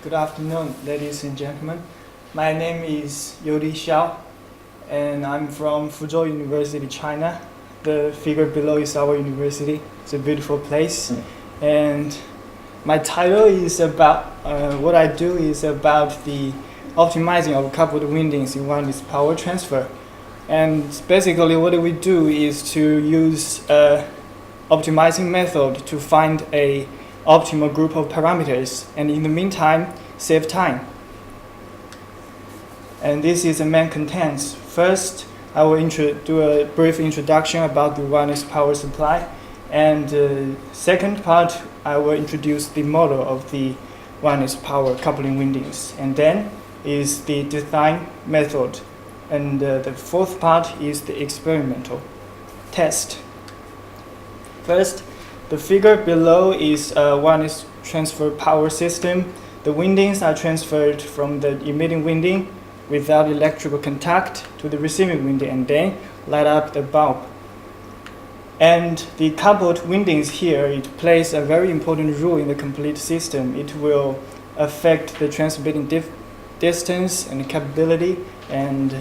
Good afternoon, ladies and gentlemen. My name is Yodi Xiao, and I'm from Fuzhou University, China. The figure below is our university. It's a beautiful place. And my title is about, what I do is about the optimizing of coupled windings in wireless power transfer. And basically what we do is to use a optimizing method to find a optimal group of parameters, and in the meantime save time. And this is the main contents. First, I will do a brief introduction about the wireless power supply. And second part, I will introduce the model of the wireless power coupling windings. And then is the design method. And the fourth part is the experimental test. First, the figure below is a wireless transfer power system. The windings are transferred from the emitting winding without electrical contact to the receiving winding and then light up the bulb. And the coupled windings here, it plays a very important role in the complete system. It will affect the transmitting distance and capability and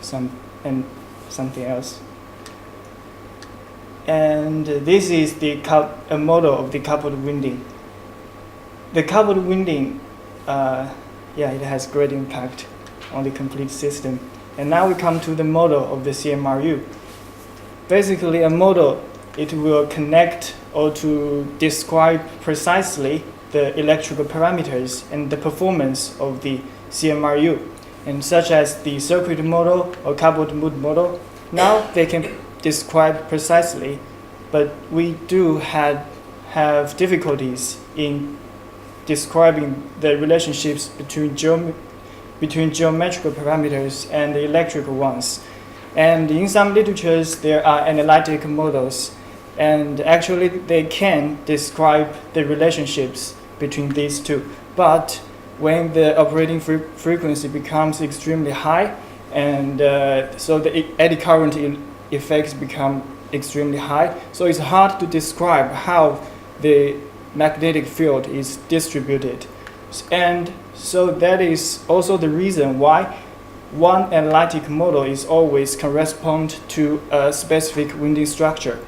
something else. And this is a model of the coupled winding. The coupled winding, it has great impact on the complete system. And now we come to the model of the CMRU. Basically, a model, it will connect or to describe precisely the electrical parameters and the performance of the CMRU, and such as the circuit model or coupled mode model. Now they can describe precisely, but we do have difficulties in describing the relationships between geometrical parameters and the electrical ones. And in some literatures, there are analytic models, and actually they can describe the relationships between these two. But when the operating frequency becomes extremely high, and so the eddy current effects become extremely high, so it's hard to describe how the magnetic field is distributed. And so that is also the reason why one analytic model is always correspond to a specific winding structure.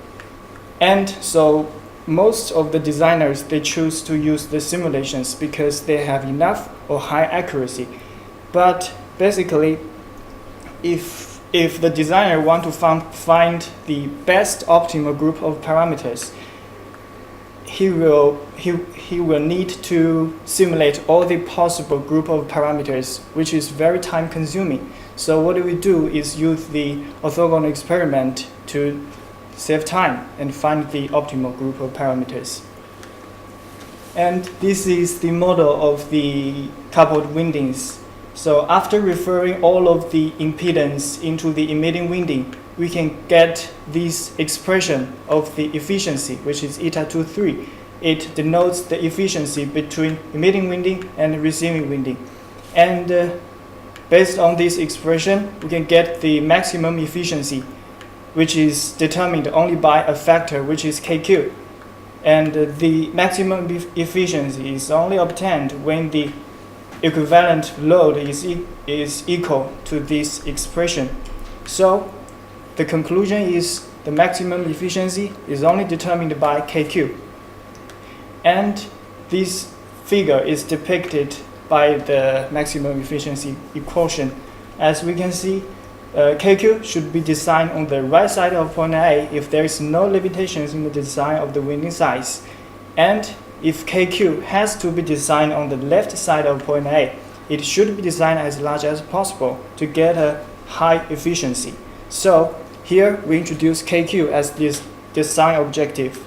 And so most of the designers, they choose to use the simulations because they have enough or high accuracy. But basically, if the designer want to find the best optimal group of parameters, he will need to simulate all the possible group of parameters, which is very time consuming. So what we do is use the orthogonal experiment to save time and find the optimal group of parameters. And this is the model of the coupled windings. So after referring all of the impedance into the emitting winding, we can get this expression of the efficiency, which is eta 23. It denotes the efficiency between emitting winding and receiving winding. And based on this expression, we can get the maximum efficiency, which is determined only by a factor, which is KQ. And the maximum efficiency is only obtained when the equivalent load is equal to this expression. So the conclusion is the maximum efficiency is only determined by KQ. And this figure is depicted by the maximum efficiency equation. As we can see, KQ should be designed on the right side of point A if there is no limitations in the design of the winding size. And if KQ has to be designed on the left side of point A, it should be designed as large as possible to get a high efficiency. So here we introduce KQ as this design objective.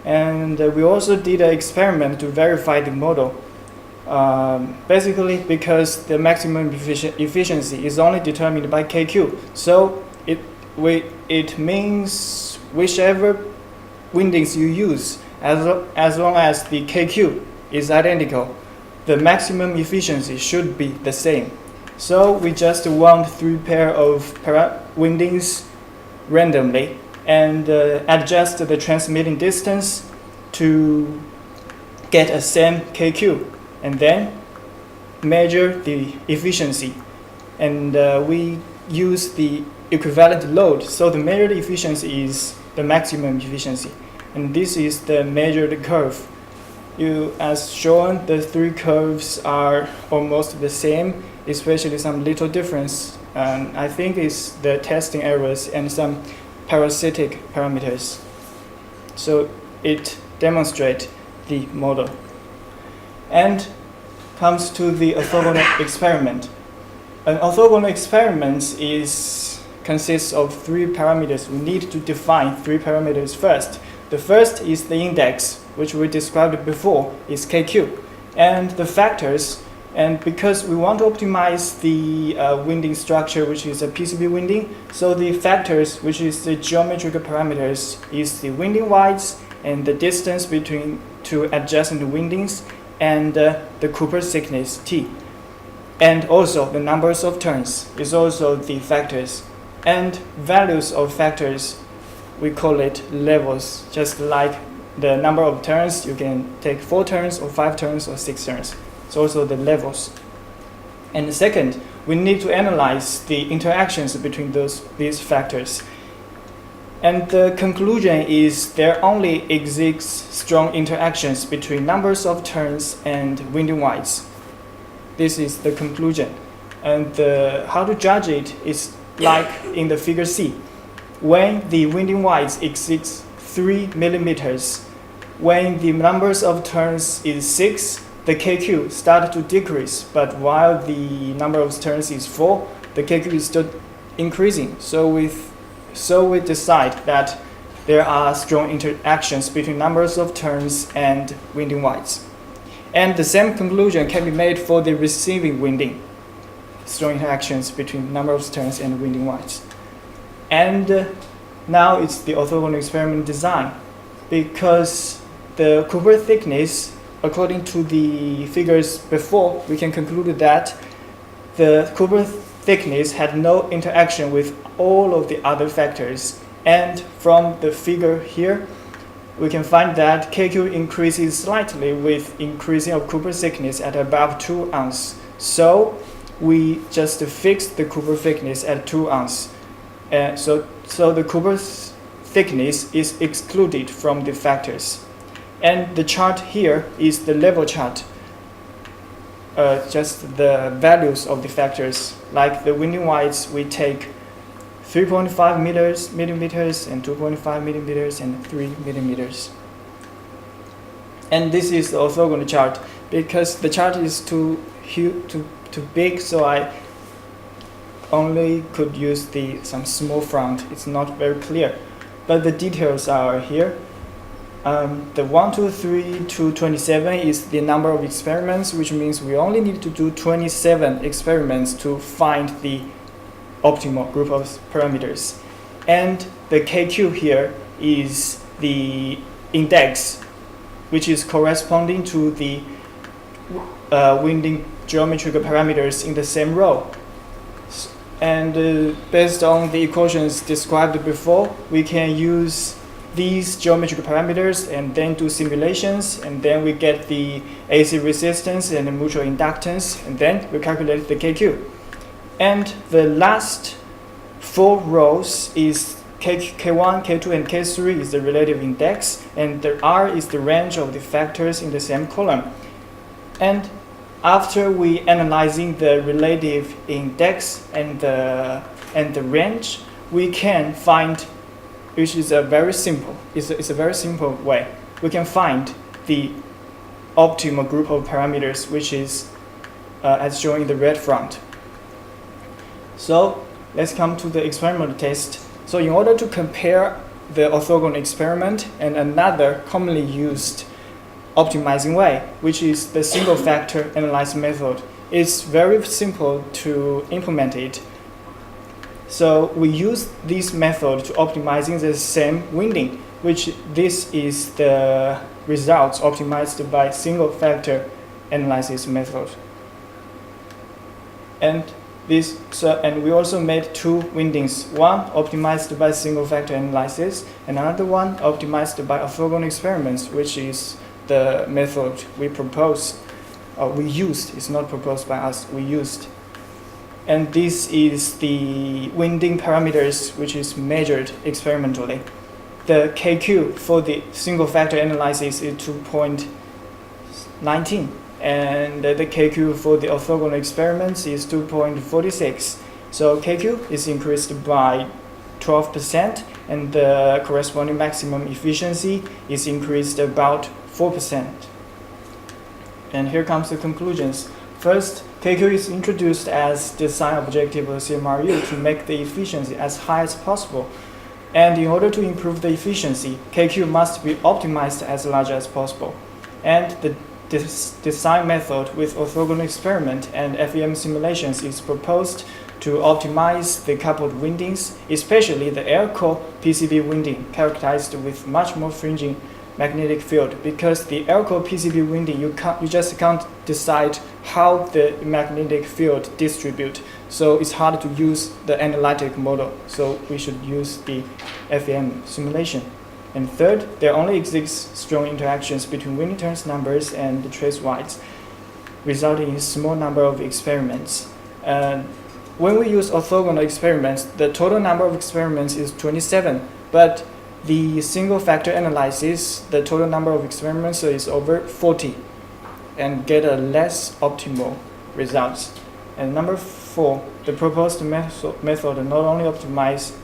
And we also did an experiment to verify the model. Basically because the maximum efficiency is only determined by KQ. So it means whichever windings you use, as long as the KQ is identical, the maximum efficiency should be the same. So we just wound 3 pairs of windings randomly and adjust the transmitting distance to get a same KQ, and then measure the efficiency. And we use the equivalent load, so the measured efficiency is the maximum efficiency. And this is the measured curve. As shown, the 3 curves are almost the same, especially some little difference. And I think it's the testing errors and some parasitic parameters. So it demonstrates the model. And comes to the orthogonal experiment. An orthogonal experiment is consists of 3 parameters. We need to define 3 parameters first. The first is the index, which we described before, is KQ. And the factors, and because we want to optimize the winding structure, which is a PCB winding, so the factors, which is the geometrical parameters, is the winding widths and the distance between 2 adjacent windings, and the Cooper thickness, T. And also the numbers of turns is also the factors. And values of factors, we call it levels, just like the number of turns. You can take 4 turns or 5 turns or 6 turns. It's also the levels. And second, we need to analyze the interactions between these factors. And the conclusion is there only exists strong interactions between numbers of turns and winding widths. This is the conclusion. And how to judge it is like in the figure C. When the winding width exceeds 3 millimeters, when the numbers of turns is 6, the KQ starts to decrease. But while the number of turns is 4, the KQ is still increasing. So we decide that there are strong interactions between numbers of turns and winding widths. And the same conclusion can be made for the receiving winding. Strong interactions between number of turns and winding widths. And now it's the orthogonal experiment design. Because the Cooper thickness, according to the figures before, we can conclude that the Cooper thickness had no interaction with all of the other factors. And from the figure here, we can find that KQ increases slightly with increasing of Cooper thickness at above 2 ounces. So we just fix the Cooper thickness at 2 ounces. So the Cooper thickness is excluded from the factors. And the chart here is the level chart. Just the values of the factors. Like the winding widths, we take 3.5 millimeters and 2.5 millimeters and 3 millimeters. And this is the orthogonal chart. Because the chart is too big, so I only could use some small font. It's not very clear. But the details are here. The 1, 2, 3 to 27 is the number of experiments, which means we only need to do 27 experiments to find the optimal group of parameters. And the KQ here is the index, which is corresponding to the winding geometrical parameters in the same row. And based on the equations described before, we can use these geometrical parameters and then do simulations, and then we get the AC resistance and the mutual inductance, and then we calculate the KQ. And the last 4 rows is K1, K2, and K3 is the relative index, and the R is the range of the factors in the same column. And after we analyzing the relative index and the range, we can find, which is a very simple way. We can find the optimal group of parameters, which is as shown in the red font. So let's come to the experimental test. So in order to compare the orthogonal experiment and another commonly used optimizing way, which is the single factor analysis method, it's very simple to implement it. So we use this method to optimizing the same winding, which this is the results optimized by single factor analysis method. And we also made 2 windings, one optimized by single factor analysis, and another one optimized by orthogonal experiments, which is the method we propose. We used, it's not proposed by us, we used. And this is the winding parameters, which is measured experimentally. The KQ for the single factor analysis is 2.19, and the KQ for the orthogonal experiments is 2.46. So KQ is increased by 12%, and the corresponding maximum efficiency is increased about 4%. And here comes the conclusions. First, KQ is introduced as design objective of CMRU to make the efficiency as high as possible. And in order to improve the efficiency, KQ must be optimized as large as possible. And the design method with orthogonal experiment and FEM simulations is proposed to optimize the coupled windings, especially the air-core PCB winding, characterized with much more fringing magnetic field. Because the air-core PCB winding, you just can't decide how the magnetic field distribute. So it's hard to use the analytic model. So we should use the FEM simulation. And third, there only exists strong interactions between winding turns numbers and the trace widths, resulting in small number of experiments. When we use orthogonal experiments, the total number of experiments is 27, but the single factor analysis, the total number of experiments is over 40, and get a less optimal results. And number 4, the proposed method not only optimize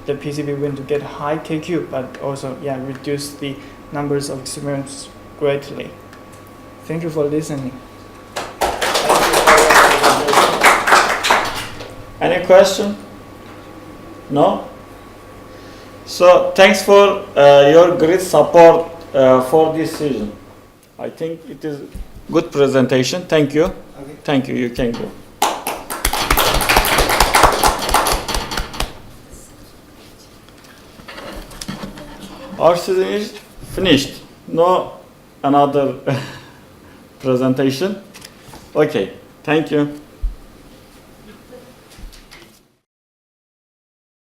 the PCB wind to get high KQ, but also reduce the numbers of experiments greatly. Thank you for listening. Any question? No? So thanks for your great support for this season. I think it is good presentation. Thank you. Okay. Thank you. You can go. Our season is finished. No another presentation. Okay. Thank you.